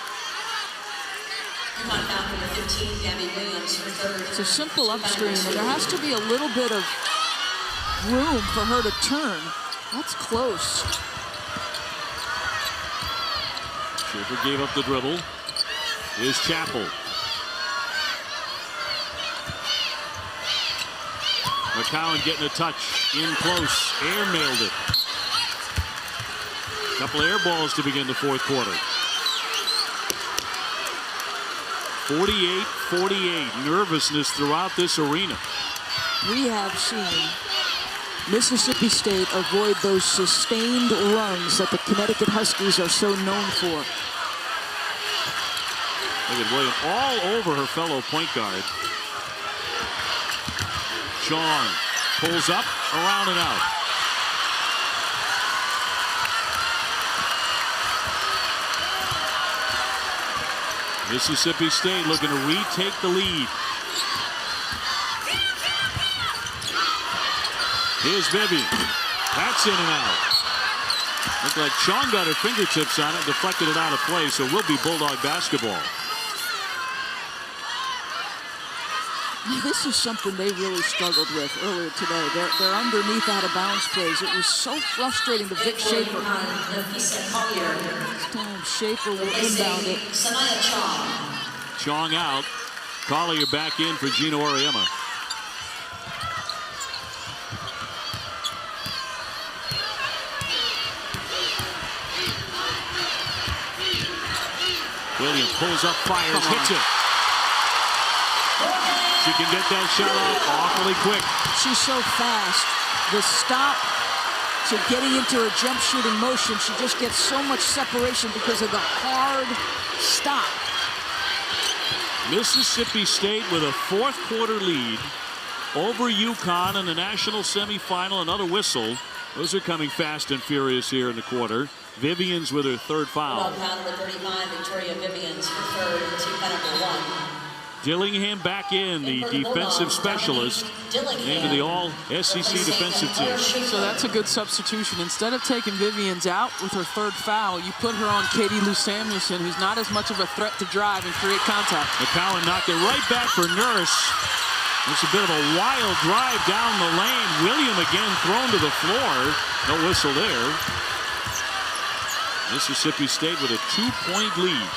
It's a simple up screen, and there has to be a little bit of room for her to turn. That's close. Schaefer gave up the dribble. Here's Chappell. McCowan getting a touch in close. Air mailed it. Couple air balls to begin the fourth quarter. 48-48. Nervousness throughout this arena. We have seen Mississippi State avoid those sustained runs that the Connecticut Huskies are so known for. Look at Williams all over her fellow point guard. Chong Pulls up, around and out. Mississippi State looking to retake the lead. Here's Vivian. That's in and out. Looked like Chong got her fingertips on it, deflected it out of play, so it will be Bulldog basketball. This is something they really struggled with earlier today. They're underneath out of bounds plays. It was so frustrating to Vic Schaefer. This time Schaefer will inbound it. Chong out. Collier back in for Gino Auriemma. Williams pulls up, fires, hits it. She can get that shot off awfully quick. She's so fast. The stop to getting into her jump shooting motion, she just gets so much separation because of the hard stop. Mississippi State with a fourth quarter lead over UConn in the national semifinal. Another whistle. Those are coming fast and furious here in the quarter. Vivians with her third foul. Number 35, Victoria Vivians for third, team foul number 1. Dillingham back in, the defensive specialist, named to the all-SEC defensive team. So that's a good substitution. Instead of taking Vivians out with her third foul, you put her on Katie Lou Samuelson, who's not as much of a threat to drive and create contact. McCowan knocked it right back for Nurse. It's a bit of a wild drive down the lane. William again thrown to the floor. No whistle there. Mississippi State with a 2-point lead.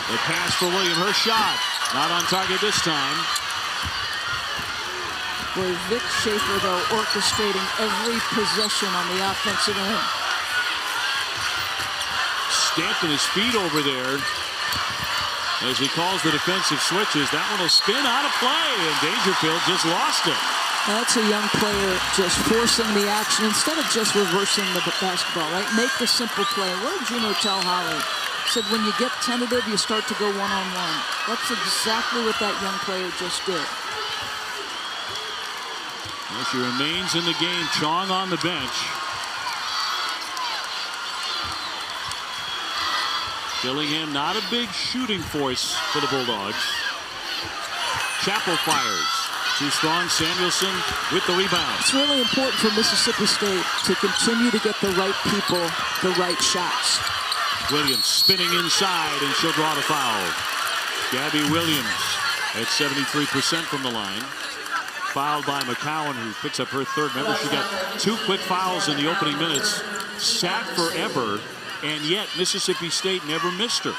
The pass for William, her shot. Not on target this time. Boy, Vic Schaefer, though, orchestrating every possession on the offensive end. Stamping his feet over there as he calls the defensive switches. That one will spin out of play, and Dangerfield just lost it. That's a young player just forcing the action instead of just reversing the basketball, right? Make the simple play. What did Gino tell Holly? Said when you get tentative, you start to go one-on-one. That's exactly what that young player just did. Well, she remains in the game. Chong on the bench. Dillingham, not a big shooting force for the Bulldogs. Chappell fires. Too strong. Samuelson with the rebound. It's really important for Mississippi State to continue to get the right people, the right shots. Williams spinning inside, and she'll draw the foul. Gabby Williams at 73% from the line. Fouled by McCowan, who picks up her third. Remember, she got 2 quick fouls in the opening minutes. Sat forever, and yet Mississippi State never missed her.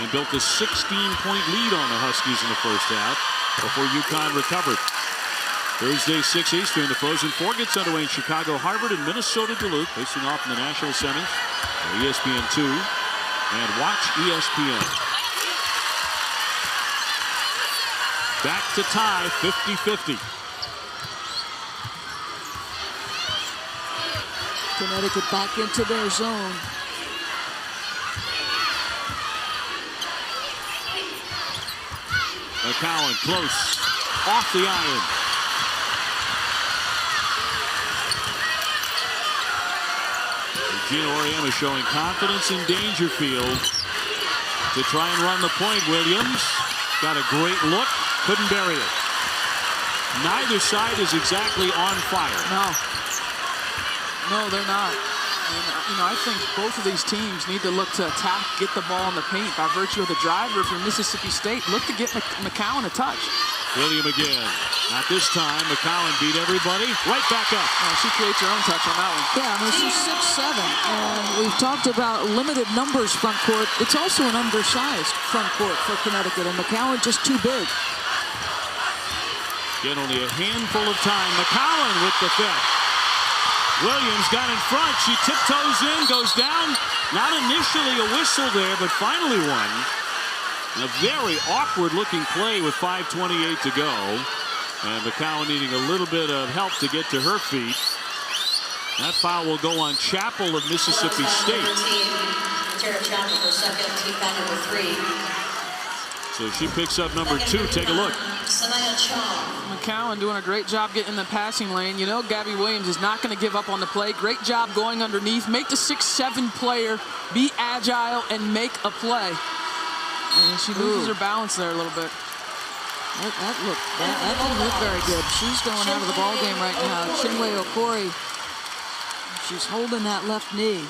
And built a 16-point lead on the Huskies in the first half before UConn recovered. Thursday, 6 Eastern, the Frozen Four gets underway in Chicago, Harvard, and Minnesota Duluth, facing off in the national semis on ESPN2 and watch ESPN. Back to tie, 50-50. Connecticut back into their zone. McCowan close, off the iron. Gino Auriemma showing confidence in Dangerfield to try and run the point. Williams got a great look, couldn't bury it. Neither side is exactly on fire. No, they're not. And, I think both of these teams need to look to attack, get the ball in the paint by virtue of the driver. For Mississippi State, look to get McCowan a touch. William again. Not this time. McCowan beat everybody. Right back up. She creates her own touch on that one. Yeah, I mean, she's 6'7", and we've talked about limited numbers front court. It's also an undersized front court for Connecticut, and McCowan just too big. Again, only a handful of time. McCowan with the fifth. Williams got in front. She tiptoes in, goes down. Not initially a whistle there, but finally one. A very awkward-looking play with 5:28 to go. And McCowan needing a little bit of help to get to her feet. That foul will go on Chapel of Mississippi State. Tara Chapel for second, team foul number 3. So she picks up number 2. Take a look. McCowan doing a great job getting in the passing lane. You know Gabby Williams is not going to give up on the play. Great job going underneath. Make the 6'7" player be agile and make a play. And she loses her balance there a little bit. That didn't look very good. She's going out of the ball game right now. Chinwe Okori, she's holding that left knee.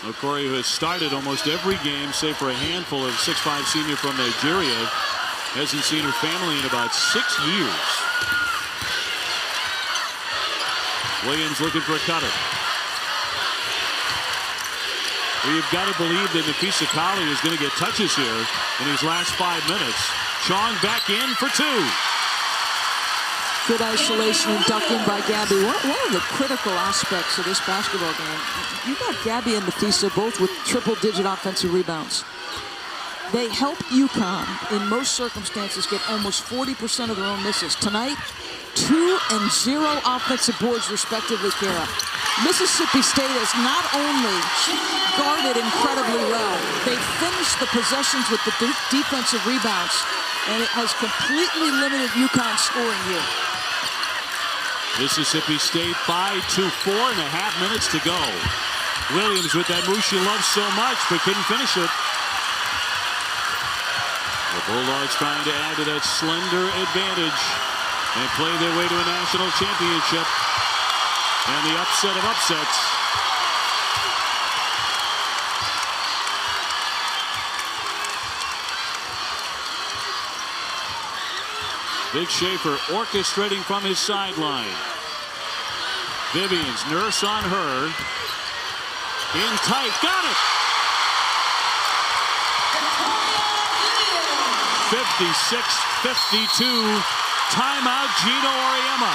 Okori, who has started almost every game, save for a handful of 6'5" senior from Nigeria, hasn't seen her family in about 6 years. Williams looking for a cutter. We've got to believe that Nafisa Kali is going to get touches here in these last 5 minutes. Chong back in for 2. Good isolation and duck in by Gabby. One of the critical aspects of this basketball game, you got Gabby and Nafisa both with triple-digit offensive rebounds. They help UConn in most circumstances get almost 40% of their own misses. Tonight, 2 and 0 offensive boards respectively, Kara. Mississippi State has not only guarded incredibly well, they finished the possessions with the defensive rebounds, and it has completely limited UConn's scoring here. Mississippi State by 2, 4.5 minutes to go. Williams with that move she loves so much, but couldn't finish it. The Bulldogs trying to add to that slender advantage and play their way to a national championship. And the upset of upsets. Big Schaefer orchestrating from his sideline. Vivian's nurse on her. In tight, got it! 56-52, timeout Gino Auriemma.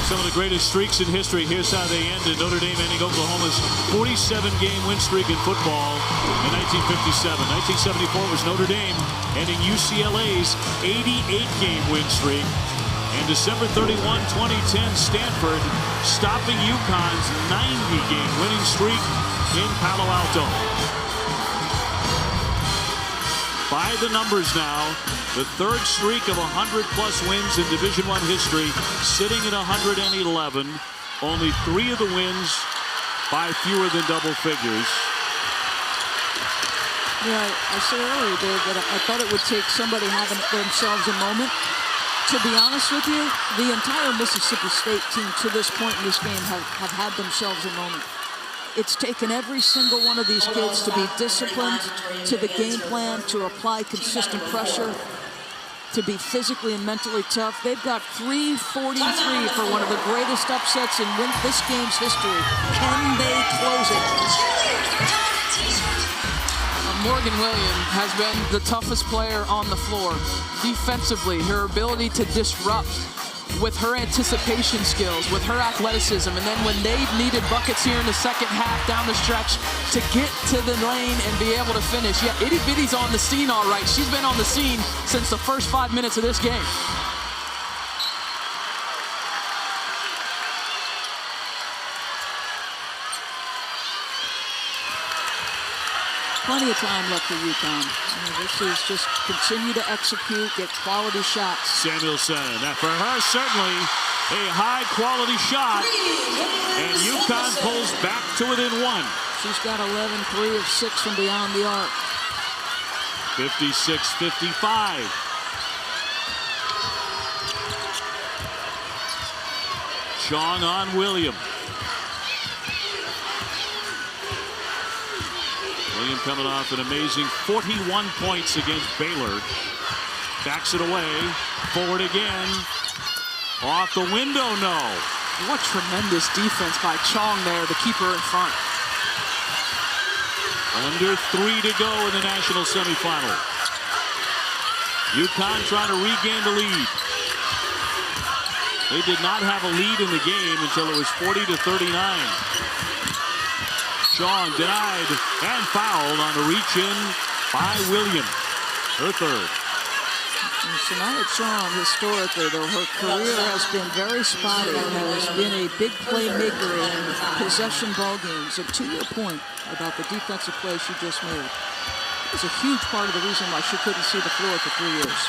Some of the greatest streaks in history. Here's how they ended. Notre Dame ending Oklahoma's 47-game win streak in football in 1957. 1974 was Notre Dame ending UCLA's 88-game win streak. And December 31, 2010, Stanford stopping UConn's 90-game winning streak in Palo Alto. By the numbers now, the third streak of 100-plus wins in Division I history, sitting at 111. Only 3 of the wins by fewer than double figures. Yeah, I said earlier, Dave, that I thought it would take somebody having themselves a moment. To be honest with you, the entire Mississippi State team to this point in this game have had themselves a moment. It's taken every single one of these kids to be disciplined to the game plan, to apply consistent pressure, to be physically and mentally tough. They've got 343 for one of the greatest upsets in this game's history. Can they close it? Morgan Williams has been the toughest player on the floor. Defensively, her ability to disrupt with her anticipation skills, with her athleticism, and then when they've needed buckets here in the second half down the stretch to get to the lane and be able to finish. Yeah, Itty Bitty's on the scene all right. She's been on the scene since the first 5 minutes of this game. Plenty of time left for UConn. This is just continue to execute, get quality shots. Samuelson, that for her certainly a high-quality shot, and UConn pulls back to within 1. She's got 11, 3 of 6 from beyond the arc. 56-55. Chong on William. William coming off an amazing 41 points against Baylor. Backs it away. Forward again. Off the window, no. What tremendous defense by Chong there to keep her in front. Under 3 to go in the national semifinal. UConn trying to regain the lead. They did not have a lead in the game until it was 40-39. Shaw denied and fouled on a reach-in by Williams. Her third. Shania Shaw, historically, though her career has been very spotty, has been a big playmaker in possession ball games. And to your point about the defensive play she just made, it's a huge part of the reason why she couldn't see the floor for 3 years.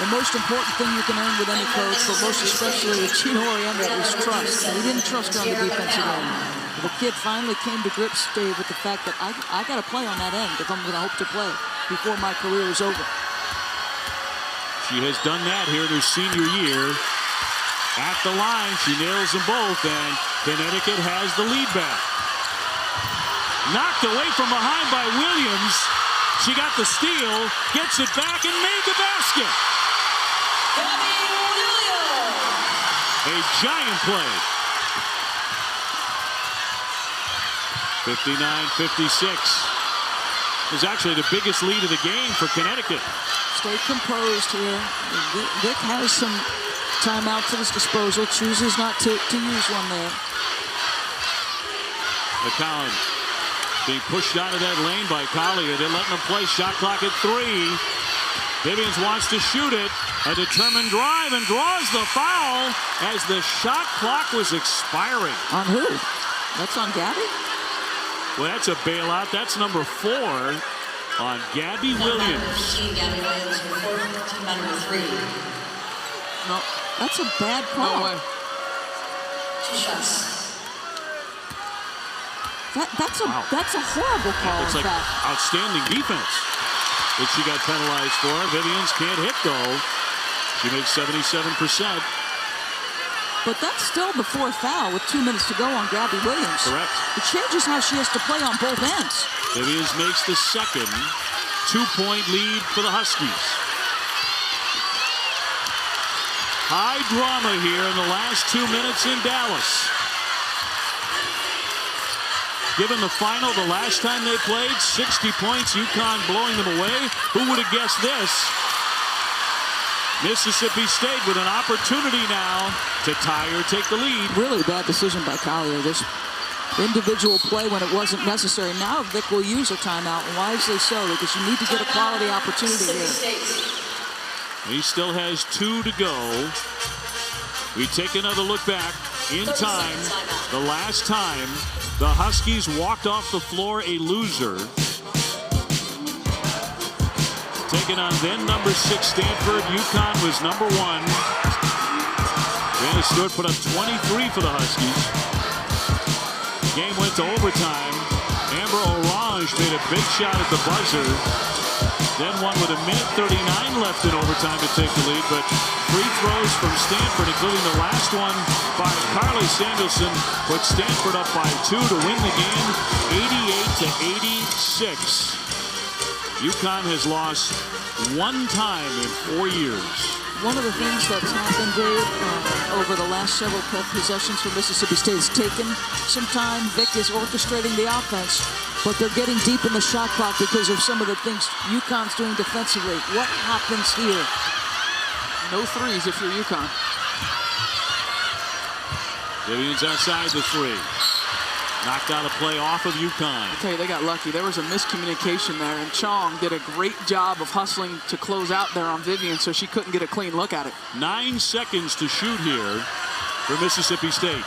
The most important thing you can earn with any coach, but most especially with Gino Auriemma, is trust. And he didn't trust her on the defensive end. The kid finally came to grips, Dave, with the fact that I got to play on that end if I'm going to hope to play before my career is over. She has done that here in her senior year. At the line, she nails them both, and Connecticut has the lead back. Knocked away from behind by Williams. She got the steal, gets it back, and made the basket. A giant play. 59-56. It was actually the biggest lead of the game for Connecticut. Stay composed here. Vic has some timeouts at his disposal, chooses not to use one there. McCollum being pushed out of that lane by Collier. They're letting him play. Shot clock at 3. Vivians wants to shoot it. A determined drive and draws the foul as the shot clock was expiring. On who? That's on Gabby? Well, that's a bailout. That's number 4 on Gabby Williams. Gabby Williams, team by number 3. No, that's a bad call. No way. 2 shots. That's a horrible call. It's like outstanding defense that she got penalized for. Vivians can't hit though. She makes 77%. But that's still the 4th foul with 2 minutes to go on Gabby Williams. Correct. It changes how she has to play on both ends. Vivians makes the second 2-point lead for the Huskies. High drama here in the last 2 minutes in Dallas. Given the final the last time they played, 60 points, UConn blowing them away. Who would have guessed this? Mississippi State with an opportunity now to tie or take the lead. Really bad decision by Collier. This individual play when it wasn't necessary. Now Vic will use a timeout, wisely so, because you need to get a quality opportunity here. He still has 2 to go. We take another look back in time. The last time the Huskies walked off the floor a loser. Taking on then number 6 Stanford. UConn was number 1. Vanna Stewart put up 23 for the Huskies. Game went to overtime. Amber Orange made a big shot at the buzzer. Then won with 1:39 left in overtime to take the lead. But free throws from Stanford, including the last one by Carly Sanderson, put Stanford up by 2 to win the game, 88-86. UConn has lost 1 time in 4 years. One of the things that's happened, Dave, over the last several possessions for Mississippi State is taken some time. Vic is orchestrating the offense, but they're getting deep in the shot clock because of some of the things UConn's doing defensively. What happens here? No threes if you're UConn. Vivians outside the 3. Knocked out a play off of UConn. I tell you, they got lucky. There was a miscommunication there, and Chong did a great job of hustling to close out there on Vivian so she couldn't get a clean look at it. 9 seconds to shoot here for Mississippi State.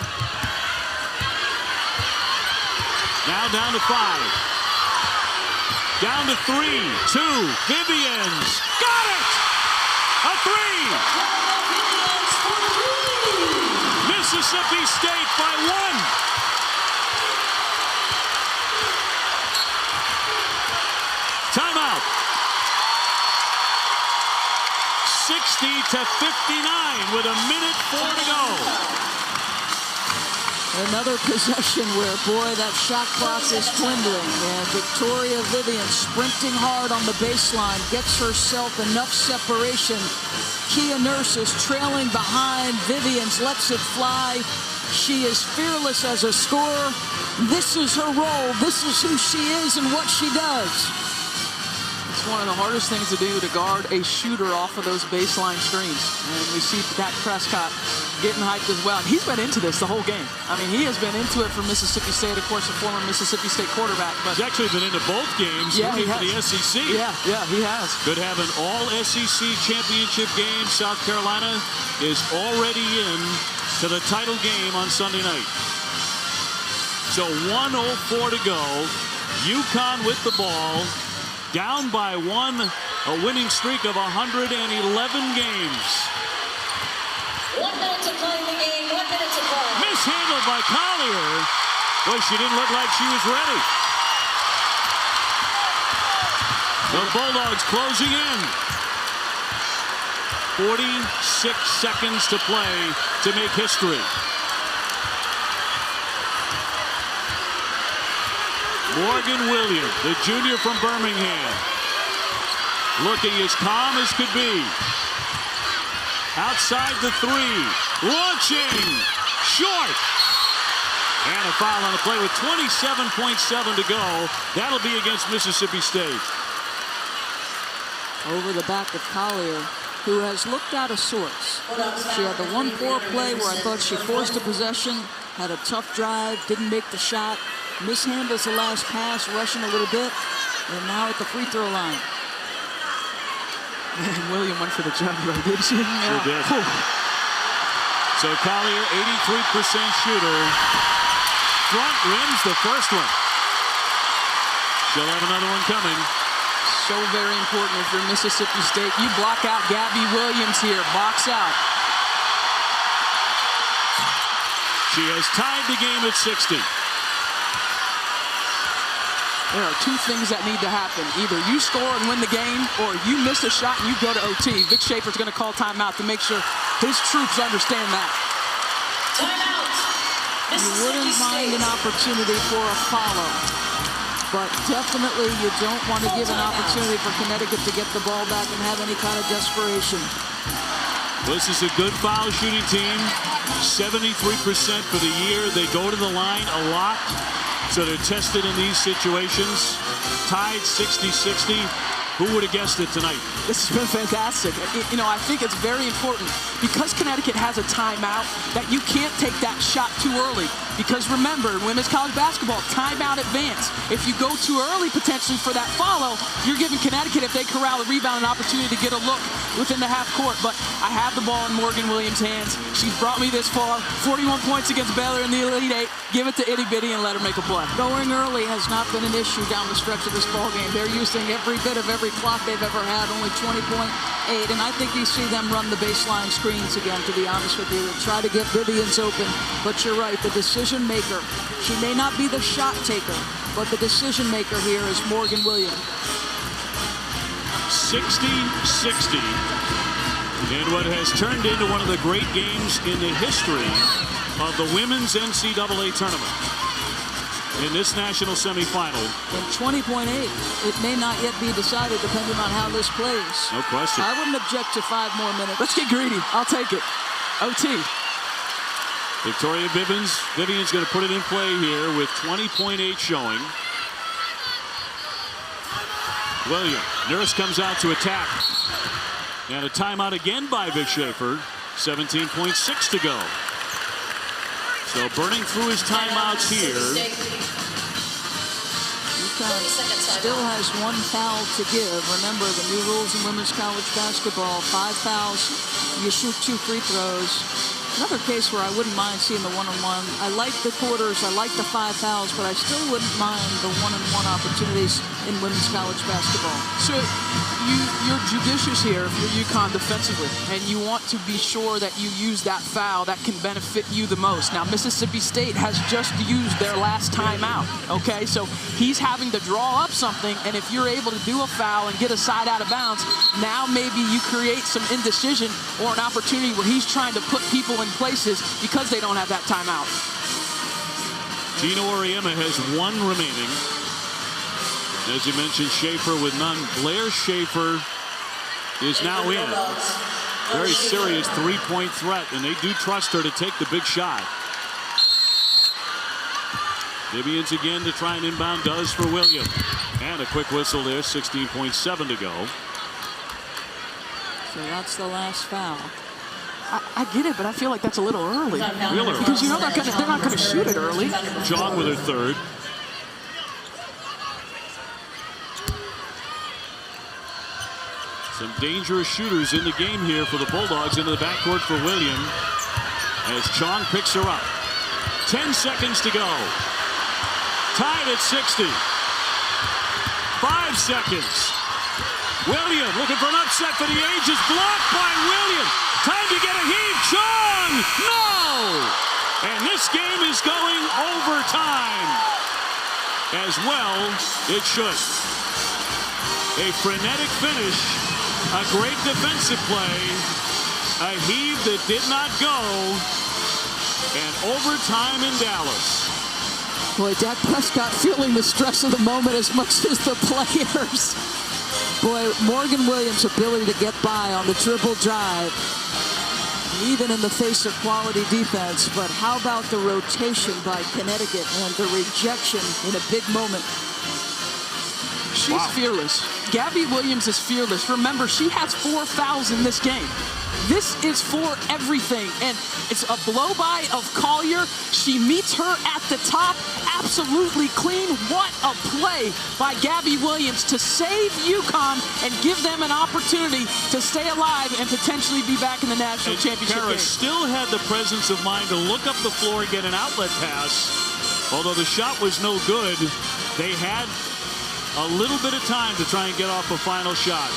Now down to 5. Down to 3, 2, Vivians. Got it! A 3! Mississippi State by 1. Timeout. 60-59 with 1:04 to go. Another possession where, boy, that shot clock is dwindling. And Victoria Vivian sprinting hard on the baseline, gets herself enough separation. Kia Nurse is trailing behind. Vivians lets it fly. She is fearless as a scorer. This is her role. This is who she is and what she does. one of the hardest things to do, to guard a shooter off of those baseline screens. And we see Dak Prescott getting hyped as well. And he's been into this the whole game. I mean, he has been into it for Mississippi State, of course, a former Mississippi State quarterback. But he's actually been into both games. Yeah, he for has. the SEC. Yeah, he has. Could have an all-SEC championship game. South Carolina is already in to the title game on Sunday night. So 1:04 to go. UConn with the ball, down by 1, a winning streak of 111 games. 1 minute to play in the game, 1 minute to play. Mishandled by Collier. Boy, she didn't look like she was ready. The Bulldogs closing in. 46 seconds to play to make history. Morgan Williams, the junior from Birmingham, looking as calm as could be. Outside the 3, launching, short. And a foul on the play with 27.7 to go. That'll be against Mississippi State. Over the back of Collier, who has looked out of sorts. She had the 1-4 play where I thought she forced a possession, had a tough drive, didn't make the shot, mishandles the last pass, rushing a little bit, and now at the free throw line. Man, William went for the jugular, didn't she? Sure did. So Collier, 83% shooter. Front rims the first one. She'll have another one coming. So very important if you're Mississippi State. You block out Gabby Williams here. Box out. She has tied the game at 60. There are two things that need to happen. Either you score and win the game, or you miss a shot and you go to OT. Vic Schaefer's going to call timeout to make sure his troops understand that. Timeout. You wouldn't mind an opportunity for a follow, but definitely you don't want to give an opportunity for Connecticut to get the ball back and have any kind of desperation. This is a good foul shooting team. 73% for the year. They go to the line a lot, so they're tested in these situations. Tied 60-60. Who would have guessed it tonight? This has been fantastic. You know, I think it's very important because Connecticut has a timeout that you can't take that shot too early. Because remember, women's college basketball, timeout advance. If you go too early potentially for that follow, you're giving Connecticut, if they corral the rebound, an opportunity to get a look within the half court. But I have the ball in Morgan Williams' hands. She's brought me this far. 41 points against Baylor in the Elite Eight. Give it to Itty Bitty and let her make a play. Going early has not been an issue down the stretch of this ball game. They're using every bit of every clock they've ever had, only 20.8. And I think you see them run the baseline screens again, to be honest with you. They try to get Vivians open. But you're right, the decision maker. She may not be the shot taker, but the decision maker here is Morgan Williams. 60-60. And what has turned into one of the great games in the history of the women's NCAA tournament. In this national semifinal. And 20.8. It may not yet be decided depending on how this plays. No question. I wouldn't object to 5 more minutes. Let's get greedy. I'll take it. OT. Victoria Vivian's going to put it in play here with 20.8 showing. William. Nurse comes out to attack. And a timeout again by Vic Schaefer. 17.6 to go. So burning through his timeouts here. UConn still has 1 foul to give. Remember the new rules in women's college basketball. 5 fouls, you shoot 2 free throws. Another case where I wouldn't mind seeing the 1-on-1. I like the quarters, I like the 5 fouls, but I still wouldn't mind the 1-on-1 opportunities in women's college basketball. So you're judicious here if you're UConn defensively, and you want to be sure that you use that foul that can benefit you the most. Now, Mississippi State has just used their last timeout, okay? So he's having to draw up something, and if you're able to do a foul and get a side out of bounds, now maybe you create some indecision or an opportunity where he's trying to put people in places because they don't have that timeout. Gino Auriemma has 1 remaining. As you mentioned, Schaefer with none. Blair Schaefer is now in. Very serious 3-point threat, and they do trust her to take the big shot. Vivians again to try and inbound, does for William. And a quick whistle there, 16.7 to go. So that's the last foul. I get it, but I feel like that's a little early. Real early. Because you know they're not gonna shoot it early. John with her third. Some dangerous shooters in the game here for the Bulldogs. Into the backcourt for William as Chong picks her up. 10 seconds to go. Tied at 60. 5 seconds. William looking for an upset for the ages. Blocked by William. Time to get a heave. Chong! No! And this game is going overtime. As well, it should. A frenetic finish. A great defensive play. A heave that did not go. And overtime in Dallas. Boy, Dak Prescott feeling the stress of the moment as much as the players. Boy, Morgan Williams' ability to get by on the dribble drive, even in the face of quality defense. But how about the rotation by Connecticut and the rejection in a big moment? She's fearless. Gabby Williams is fearless. Remember, she has 4 fouls in this game. This is for everything, and it's a blow-by of Collier. She meets her at the top, absolutely clean. What a play by Gabby Williams to save UConn and give them an opportunity to stay alive and potentially be back in the national championship game. Still had the presence of mind to look up the floor and get an outlet pass. Although the shot was no good, they had a little bit of time to try and get off a final shot.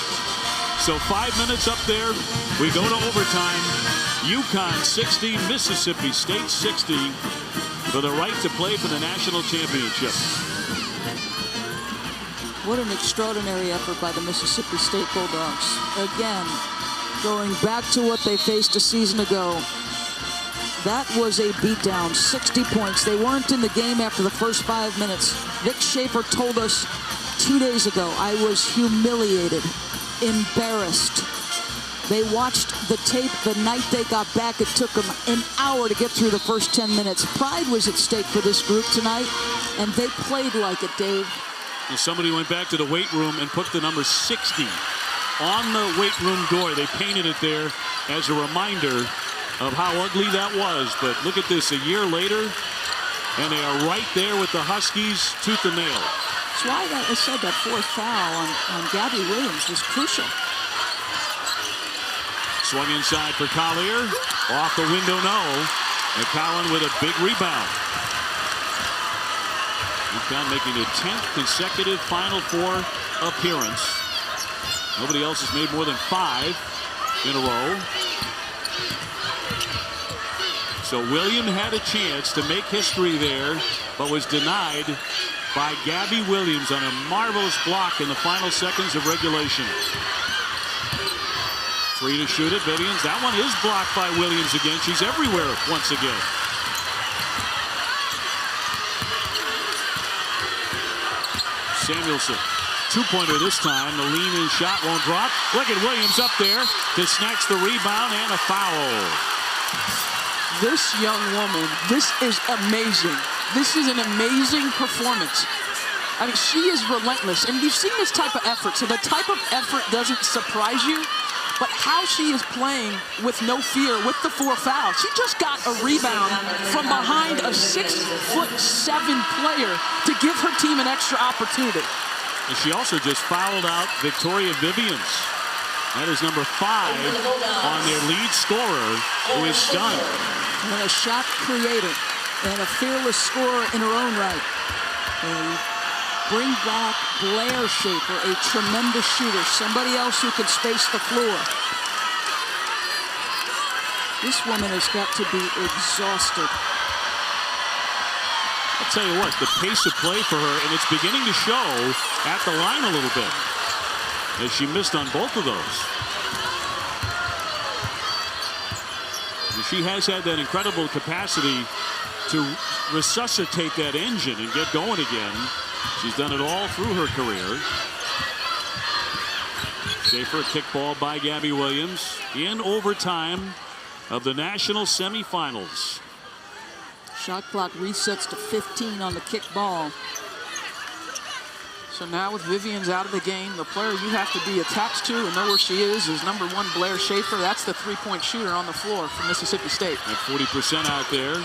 So 5 minutes up there. We go to overtime. UConn 60, Mississippi State 60 for the right to play for the national championship. What an extraordinary effort by the Mississippi State Bulldogs. Again, going back to what they faced a season ago. That was a beatdown, 60 points. They weren't in the game after the first 5 minutes. Vic Schaefer told us 2 days ago, I was humiliated, embarrassed. They watched the tape the night they got back. It took them an hour to get through the first 10 minutes. Pride was at stake for this group tonight, and they played like it, Dave. And somebody went back to the weight room and put the number 60 on the weight room door. They painted it there as a reminder of how ugly that was. But look at this, a year later, and they are right there with the Huskies, tooth and nail. That's why I said that fourth foul on Gabby Williams was crucial. Swung inside for Collier. Off the window, no. McCowan with a big rebound. UConn making their 10th consecutive Final Four appearance. Nobody else has made more than 5 in a row. So William had a chance to make history there, but was denied by Gabby Williams on a marvelous block in the final seconds of regulation. 3 to shoot it, Vivians. That one is blocked by Williams again. She's everywhere once again. Samuelson, 2-pointer this time. The lean-in shot won't drop. Look at Williams up there to snatch the rebound and a foul. This young woman, this is amazing. This is an amazing performance. I mean, she is relentless, and we've seen this type of effort, so the type of effort doesn't surprise you, but how she is playing with no fear with the 4 fouls. She just got a rebound from behind a 6'7" player to give her team an extra opportunity. And she also just fouled out Victoria Vivians. That is number 5 on their lead scorer, who is done. And a shot creator and a fearless scorer in her own right. And bring back Blair Schaefer, a tremendous shooter, somebody else who can space the floor. This woman has got to be exhausted. I'll tell you what, the pace of play for her, and it's beginning to show at the line a little bit, as she missed on both of those. And she has had that incredible capacity to resuscitate that engine and get going again. She's done it all through her career. Schaefer, kick ball by Gabby Williams in overtime of the national semifinals. Shot clock resets to 15 on the kick ball. So now with Vivian's out of the game, the player you have to be attached to and know where she is number 1, Blair Schaefer. That's the three-point shooter on the floor for Mississippi State. At 40% out there.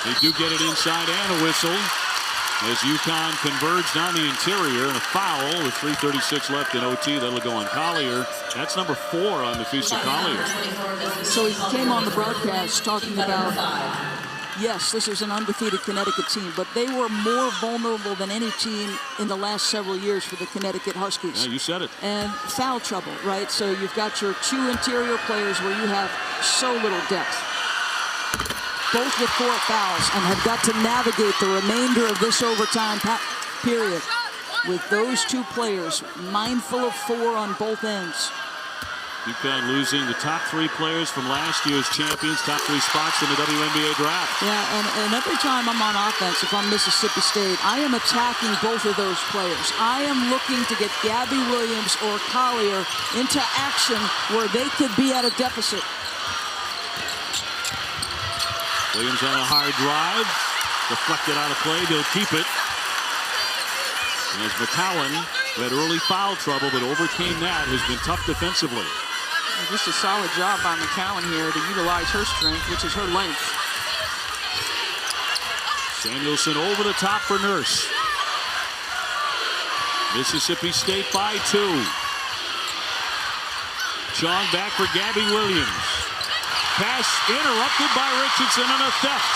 They do get it inside and a whistle as UConn converged on the interior, and a foul with 3:36 left in OT. That'll go on Collier. That's number 4 on Nafisa Collier. So he came on the broadcast talking about, yes, this is an undefeated Connecticut team, but they were more vulnerable than any team in the last several years for the Connecticut Huskies. Yeah, you said it. And foul trouble, right? So you've got your 2 interior players where you have so little depth, both with 4 fouls, and have got to navigate the remainder of this overtime period with those 2 players mindful of 4 on both ends. UConn losing the top 3 players from last year's champions, top 3 spots in the WNBA draft. Yeah, and every time I'm on offense, if I'm Mississippi State, I am attacking both of those players. I am looking to get Gabby Williams or Collier into action where they could be at a deficit. Williams on a hard drive, deflected out of play. They'll keep it. And as McCowan, who had early foul trouble but overcame that, has been tough defensively. Just a solid job by McCowan here to utilize her strength, which is her length. Samuelson over the top for Nurse. Mississippi State by 2. Chong back for Gabby Williams. Pass interrupted by Richardson and a theft.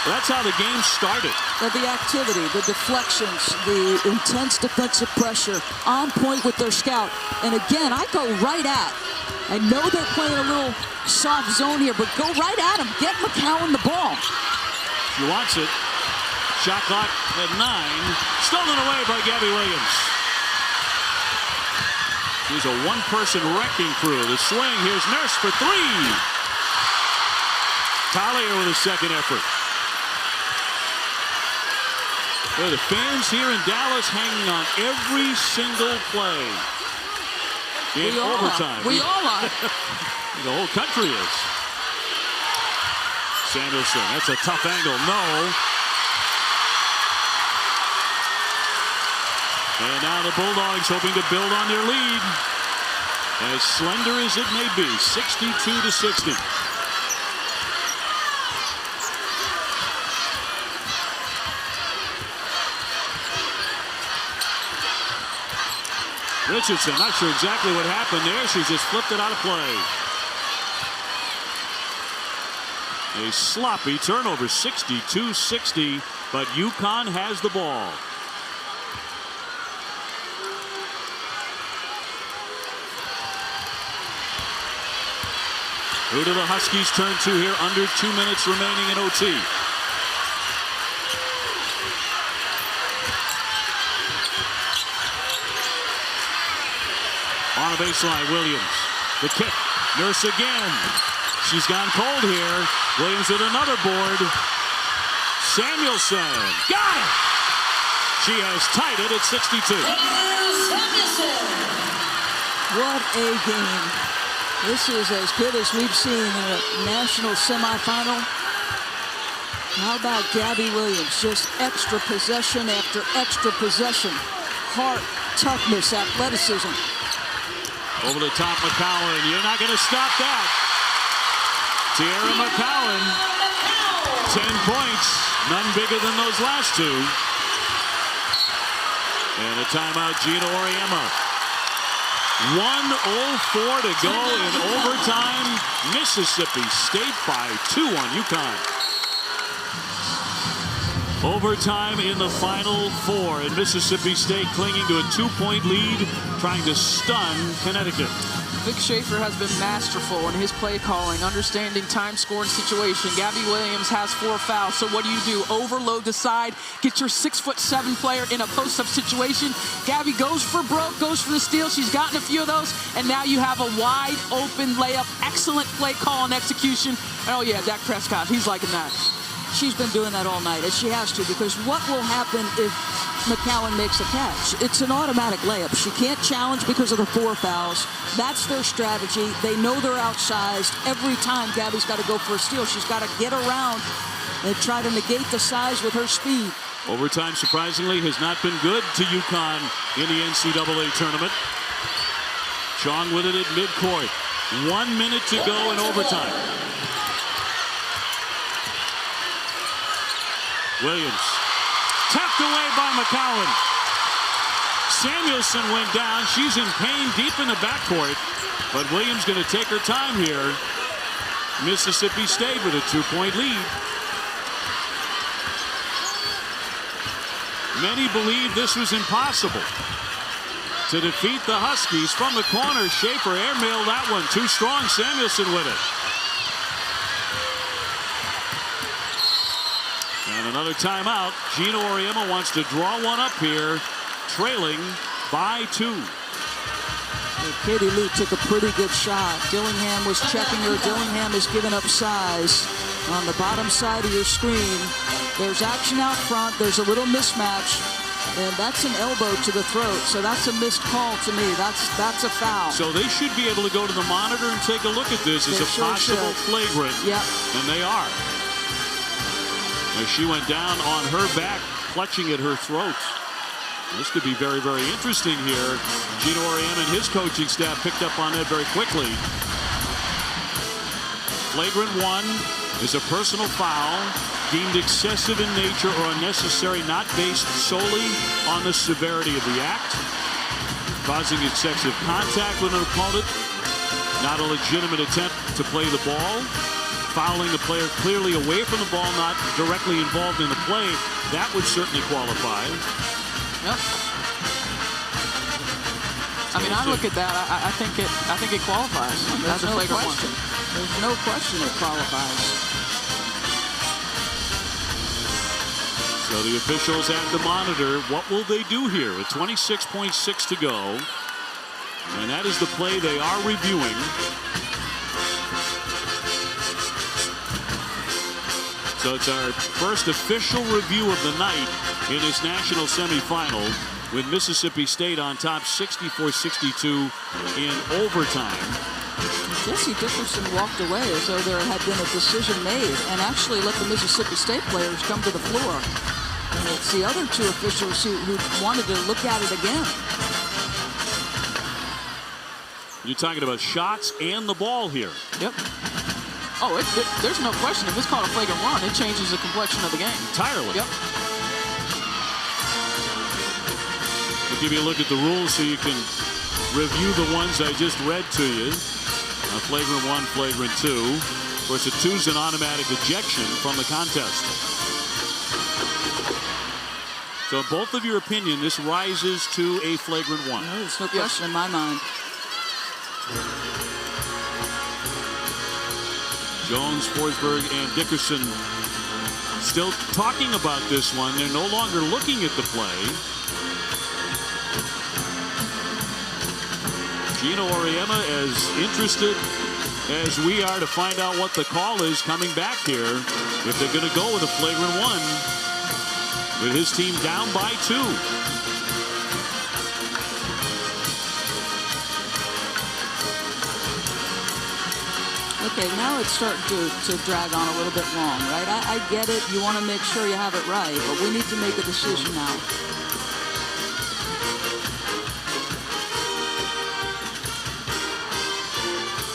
That's how the game started. The activity, the deflections, the intense defensive pressure, on point with their scout. And again, I go right at. I know they're playing a little soft zone here, but go right at him. Get McCowan the ball. She wants it. Shot clock at 9. Stolen away by Gabby Williams. She's a one-person wrecking crew. The swing, here's Nurse for 3. Collier with a second effort. Well, the fans here in Dallas hanging on every single play. In overtime. We all are. The whole country is. Samuelson, that's a tough angle. No. And now the Bulldogs hoping to build on their lead. As slender as it may be, 62-60. Richardson, not sure exactly what happened there. She just flipped it out of play. A sloppy turnover, 62-60, but UConn has the ball. Who do the Huskies turn to here? Under 2 minutes remaining in OT. On the baseline, Williams. The kick. Nurse again. She's gone cold here. Williams with another board. Samuelson. Got it! She has tied it at 62. What a game. This is as good as we've seen in a national semifinal. How about Gabby Williams? Just extra possession after extra possession. Heart, toughness, athleticism. Over the top, McCowan. You're not going to stop that. Tierra McCowan. 10 points. None bigger than those last 2. And a timeout, Gina Auriemma. 1:04 to go in overtime. Mississippi State by 2 on UConn. Overtime in the Final 4, and Mississippi State clinging to a 2-point lead, trying to stun Connecticut. Vic Schaefer has been masterful in his play calling, understanding time, score, and situation. Gabby Williams has 4 fouls, so what do? Overload the side, get your 6'7" player in a post-up situation. Gabby goes for broke, goes for the steal. She's gotten a few of those, and now you have a wide open layup. Excellent play call and execution. Oh yeah, Dak Prescott, he's liking that. She's been doing that all night, and she has to, because what will happen if McCowan makes a catch? It's an automatic layup. She can't challenge because of the 4 fouls. That's their strategy. They know they're outsized. Every time Gabby's got to go for a steal, she's got to get around and try to negate the size with her speed. Overtime, surprisingly, has not been good to UConn in the NCAA tournament. Chong with it at midcourt. 1 minute to go in overtime. Williams tapped away by McCowan. Samuelson went down. She's in pain deep in the backcourt. But Williams going to take her time here. Mississippi State with a 2-point lead. Many believe this was impossible. To defeat the Huskies from the corner, Schaefer airmailed that one. Too strong, Samuelson with it. And another timeout. Gino Auriemma wants to draw one up here, trailing by 2. Katie Lou took a pretty good shot. Dillingham was checking her. Dillingham is giving up size. On the bottom side of your screen, there's action out front. There's a little mismatch. And that's an elbow to the throat, so that's a missed call to me. That's a foul. So they should be able to go to the monitor and take a look at this as a possible flagrant. Yep. And they are. As she went down on her back, clutching at her throat. This could be very, very interesting here. Gino Auriemma and his coaching staff picked up on that very quickly. Flagrant 1 is a personal foul deemed excessive in nature or unnecessary, not based solely on the severity of the act, causing excessive contact with an opponent, not a legitimate attempt to play the ball, fouling the player clearly away from the ball, not directly involved in the play. That would certainly qualify. Yep. I mean, I look at that. I think it qualifies. That's a flagrant one. There's no question it qualifies. So the officials at the monitor, what will they do here with 26.6 to go? And that is the play they are reviewing. So it's our first official review of the night in this national semifinal, with Mississippi State on top 64-62 in overtime. Jesse Dickerson walked away as though there had been a decision made and actually let the Mississippi State players come to the floor. And it's the other two officials who wanted to look at it again. You're talking about shots and the ball here. Yep. Oh, there's no question. If it's called a flagrant one, it changes the complexion of the game. Entirely. Yep. I'll give you a look at the rules so you can review the ones I just read to you. Flagrant 1, flagrant 2. Of course, a 2 is an automatic ejection from the contest. So in both of your opinion, this rises to a flagrant 1. No, there's no question in my mind. Jones, Forsberg, and Dickerson still talking about this one. They're no longer looking at the play. Gino Auriemma as interested as we are to find out what the call is coming back here. If they're going to go with a flagrant 1 with his team down by 2. Okay, now it's starting to drag on a little bit long, right? I get it. You want to make sure you have it right, but we need to make a decision now.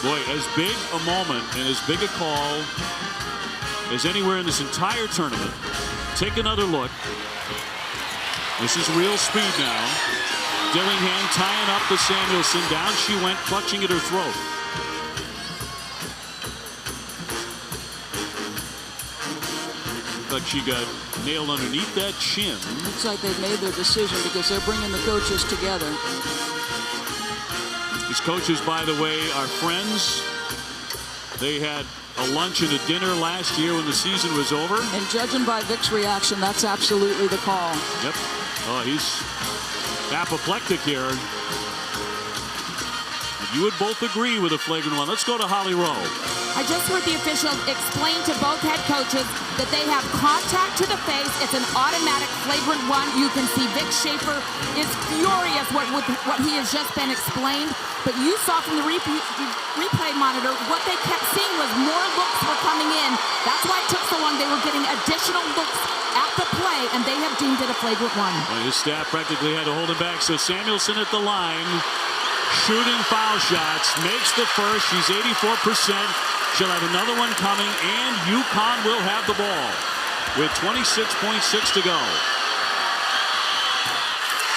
Boy, as big a moment and as big a call as anywhere in this entire tournament. Take another look. This is real speed now. Dillingham tying up the Samuelson. Down she went, clutching at her throat. But she got nailed underneath that chin. Looks like they've made their decision because they're bringing the coaches together. These coaches, by the way, are friends. They had a lunch and a dinner last year when the season was over. And judging by Vic's reaction, that's absolutely the call. Yep. Oh, he's apoplectic here. You would both agree with a flagrant 1. Let's go to Holly Rowe. I just heard the official explain to both head coaches that they have contact to the face. It's an automatic flagrant 1. You can see Vic Schaefer is furious with what he has just been explained. But you saw from the replay monitor, what they kept seeing was more looks were coming in. That's why it took so long. They were getting additional looks at the play. play, and they have deemed it a flagrant one. Well, his staff practically had to hold him back. So Samuelson at the line, shooting foul shots, makes the first. She's 84%. She'll have another one coming, and UConn will have the ball with 26.6 to go.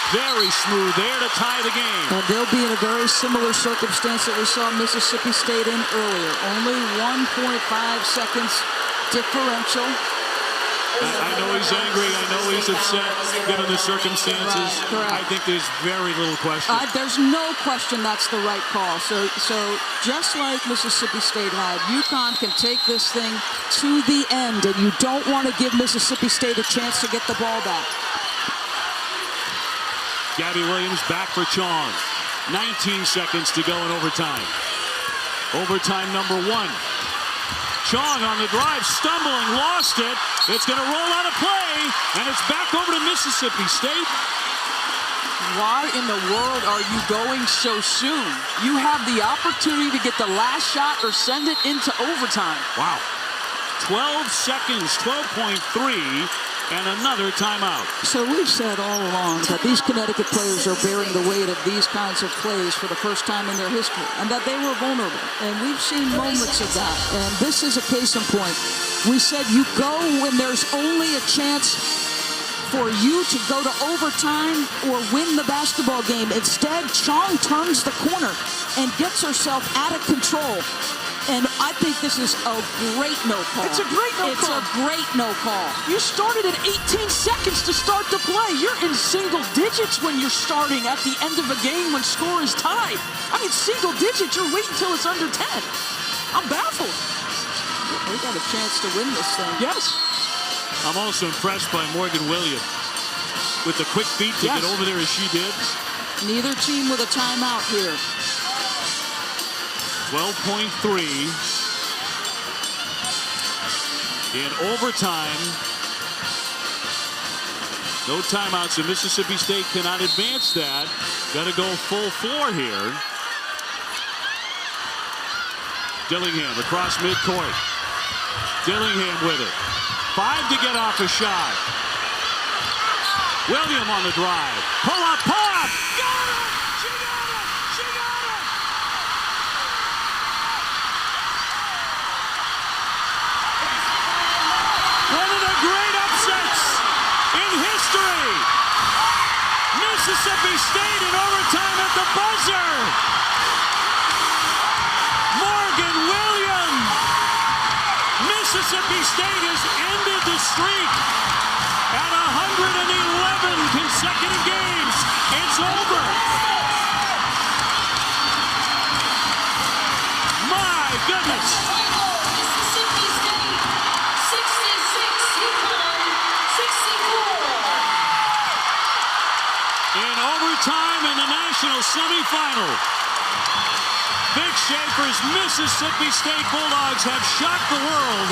Very smooth there to tie the game. And they'll be in a very similar circumstance that we saw Mississippi State in earlier. Only 1.5 seconds differential. I know he's angry. I know he's upset given the circumstances. Right, I think there's very little question. There's no question that's the right call. So just like Mississippi State had, UConn can take this thing to the end, and you don't want to give Mississippi State a chance to get the ball back. Gabby Williams back for Chong. 19 seconds to go in overtime. Overtime number 1. Chong on the drive, stumbling, lost it. It's going to roll out of play, and it's back over to Mississippi State. Why in the world are you going so soon? You have the opportunity to get the last shot or send it into overtime. Wow. 12 seconds, 12.3. And another timeout. So we've said all along that these Connecticut players are bearing the weight of these kinds of plays for the first time in their history, and that they were vulnerable. And we've seen moments of that. And this is a case in point. We said you go when there's only a chance for you to go to overtime or win the basketball game. Instead, Chong turns the corner and gets herself out of control. And I think this is a great no call. It's a great no call. It's a great no call. You started at 18 seconds to start the play. You're in single digits when you're starting at the end of a game when score is tied. I mean, single digits, you're waiting until it's under 10. I'm baffled. We got a chance to win this thing. Yes. I'm also impressed by Morgan Williams with the quick feet to get over there as she did. Neither team with a timeout here. 12.3 in overtime. No timeouts, and Mississippi State cannot advance that. Got to go full floor here. Dillingham across midcourt. Dillingham with it. 5 to get off a shot. William on the drive. Pull up, pull up. Got it! She got it! She got it! One of the great upsets in history. Mississippi State in overtime at the buzzer. Morgan Williams. Mississippi State has ended the streak at 111 consecutive games. It's over. My goodness. Mississippi State 66, UConn 64. In overtime in the national semifinal, Vic Schaefer's Mississippi State Bulldogs have shocked the world.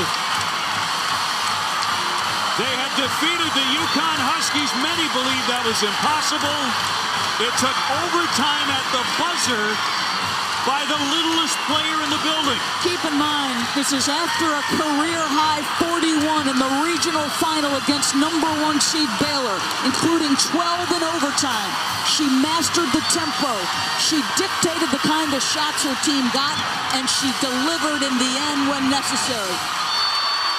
They have defeated the UConn Huskies. Many believe that was impossible. It took overtime at the buzzer by the littlest player in the building. Keep in mind, this is after a career-high 41 in the regional final against #1 seed Baylor, including 12 in overtime. She mastered the tempo. She dictated the kind of shots her team got, and she delivered in the end when necessary.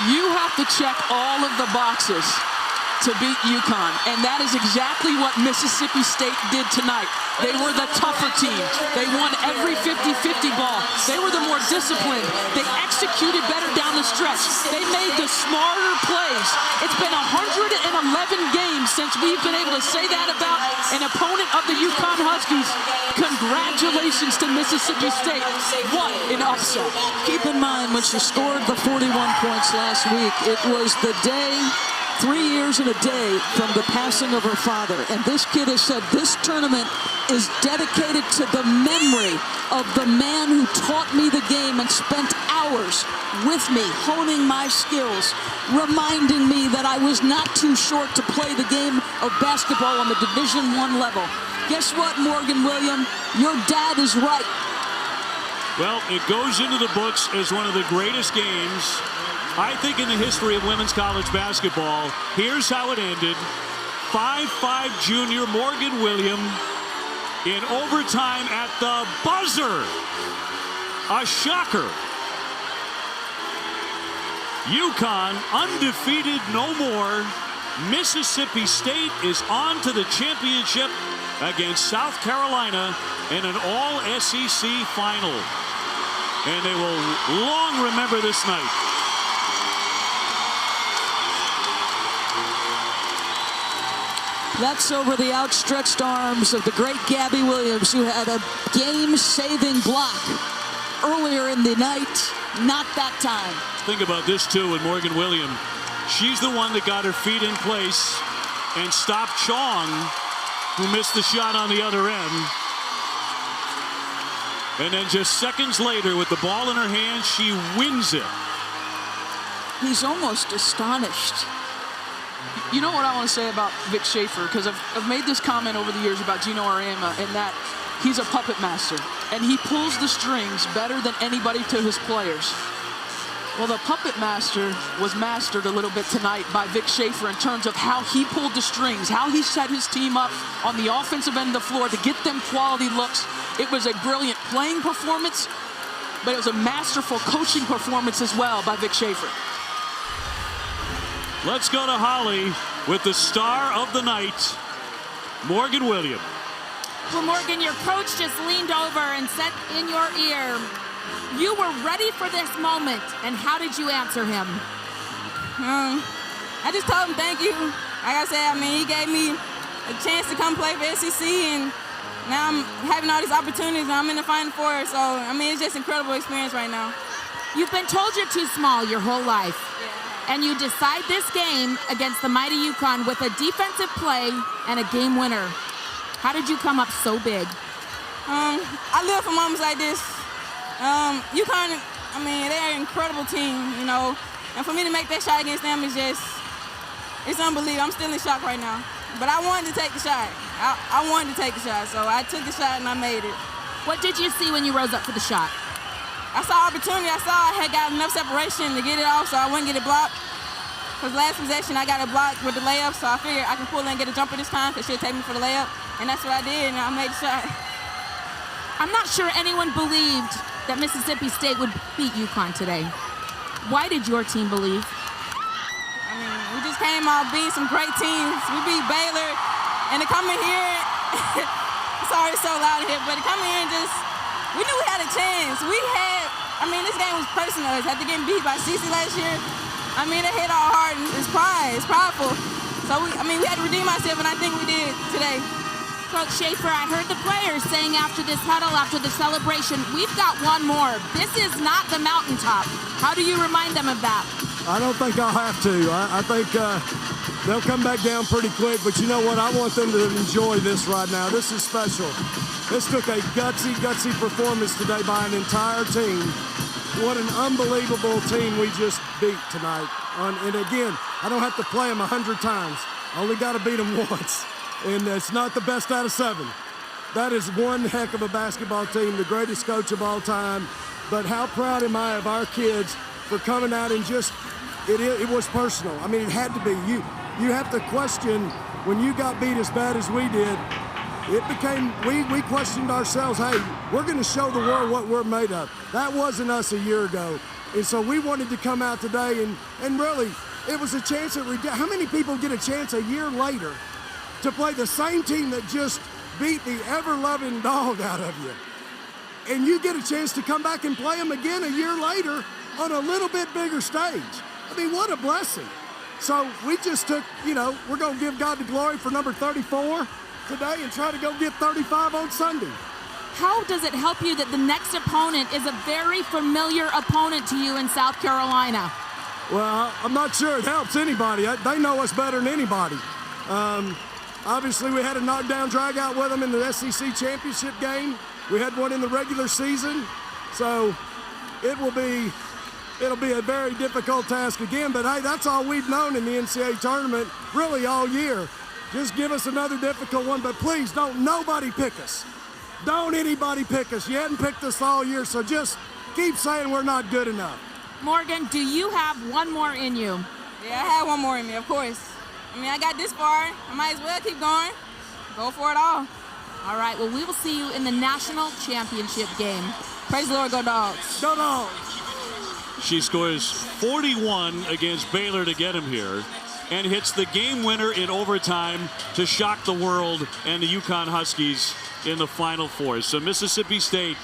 You have to check all of the boxes to beat UConn, and that is exactly what Mississippi State did tonight. They were the tougher team. They won every 50-50 ball. They were the more disciplined. They executed better down the stretch. They made the smarter plays. It's been 111 games since we've been able to say that about an opponent of the UConn Huskies. Congratulations to Mississippi State. What an upset. Keep in mind, when she scored the 41 points last week, it was the day 3 years and a day from the passing of her father. And this kid has said this tournament is dedicated to the memory of the man who taught me the game and spent hours with me, honing my skills, reminding me that I was not too short to play the game of basketball on the Division I level. Guess what, Morgan Williams? Your dad is right. Well, it goes into the books as one of the greatest games I think in the history of women's college basketball, here's how it ended. 5'5" junior Morgan Williams in overtime at the buzzer. A shocker. UConn undefeated no more. Mississippi State is on to the championship against South Carolina in an all-SEC final. And they will long remember this night. That's over the outstretched arms of the great Gabby Williams, who had a game-saving block earlier in the night. Not that time. Think about this, too, with Morgan Williams. She's the one that got her feet in place and stopped Chong, who missed the shot on the other end. And then just seconds later, with the ball in her hand, she wins it. He's almost astonished. You know what I want to say about Vic Schaefer, because I've made this comment over the years about Gino Auriemma, and that he's a puppet master, and he pulls the strings better than anybody to his players. Well, the puppet master was mastered a little bit tonight by Vic Schaefer in terms of how he pulled the strings, how he set his team up on the offensive end of the floor to get them quality looks. It was a brilliant playing performance, but it was a masterful coaching performance as well by Vic Schaefer. Let's go to Holly with the star of the night, Morgan Williams. Well, Morgan, your coach just leaned over and said in your ear, you were ready for this moment. And how did you answer him? I just told him thank you. Like I said, I mean, he gave me a chance to come play for SEC, and now I'm having all these opportunities, and I'm in the Final Four. So, I mean, it's just an incredible experience right now. You've been told you're too small your whole life. And you decide this game against the mighty UConn with a defensive play and a game winner. How did you come up so big? I live for moments like this. UConn, I mean, they're an incredible team, you know. And for me to make that shot against them is just, it's unbelievable. I'm still in shock right now. But I wanted to take the shot. I wanted to take the shot, so I took the shot and I made it. What did you see when you rose up for the shot? I saw opportunity. I saw I had got enough separation to get it off so I wouldn't get it blocked. Because last possession, I got it blocked with the layup, so I figured I can pull in and get a jumper this time because she'll take me for the layup. And that's what I did, and I made the shot. I'm not sure anyone believed that Mississippi State would beat UConn today. Why did your team believe? I mean, we just came out beating some great teams. We beat Baylor, and to come in here, sorry it's so loud in here, but to come in here and just, we knew we had a chance. I mean, this game was personal. After getting beat by CC last year, I mean, it hit our heart, and it's pride. It's prideful. So, we had to redeem ourselves, and I think we did today. Coach Schaefer, I heard the players saying after this huddle, after the celebration, we've got one more. This is not the mountaintop. How do you remind them of that? I don't think I'll have to. I think they'll come back down pretty quick, but you know what? I want them to enjoy this right now. This is special. This took a gutsy performance today by an entire team. What an unbelievable team we just beat tonight. And again, I don't have to play them 100 times. I only got to beat them once. And it's not the best out of 7. That is one heck of a basketball team, the greatest coach of all time. But how proud am I of our kids for coming out and just, it was personal. I mean, it had to be. You have to question, when you got beat as bad as we did, it became, we questioned ourselves, hey, we're going to show the world what we're made of. That wasn't us a year ago. And so we wanted to come out today and really, it was a chance at, how many people get a chance a year later to play the same team that just beat the ever-loving dog out of you? And you get a chance to come back and play them again a year later on a little bit bigger stage. I mean, what a blessing. So we just took, we're going to give God the glory for number 34 today and try to go get 35 on Sunday. How does it help you that the next opponent is a very familiar opponent to you in South Carolina? Well, I'm not sure it helps anybody. They know us better than anybody. Obviously, we had a knockdown drag-out with them in the SEC championship game. We had one in the regular season. So it'll be a very difficult task again. But, hey, that's all we've known in the NCAA tournament really all year. Just give us another difficult one. But please, don't nobody pick us. Don't anybody pick us. You hadn't picked us all year, so just keep saying we're not good enough. Morgan, do you have one more in you? Yeah, I have one more in me, of course. I mean, I got this far. I might as well keep going. Go for it all. All right, well, we will see you in the national championship game. Praise the Lord, go Dogs. Go Dogs! She scores 41 against Baylor to get him here and hits the game winner in overtime to shock the world and the UConn Huskies in the Final Four. So Mississippi State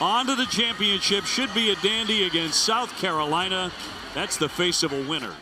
on to the championship. Should be a dandy against South Carolina. That's the face of a winner.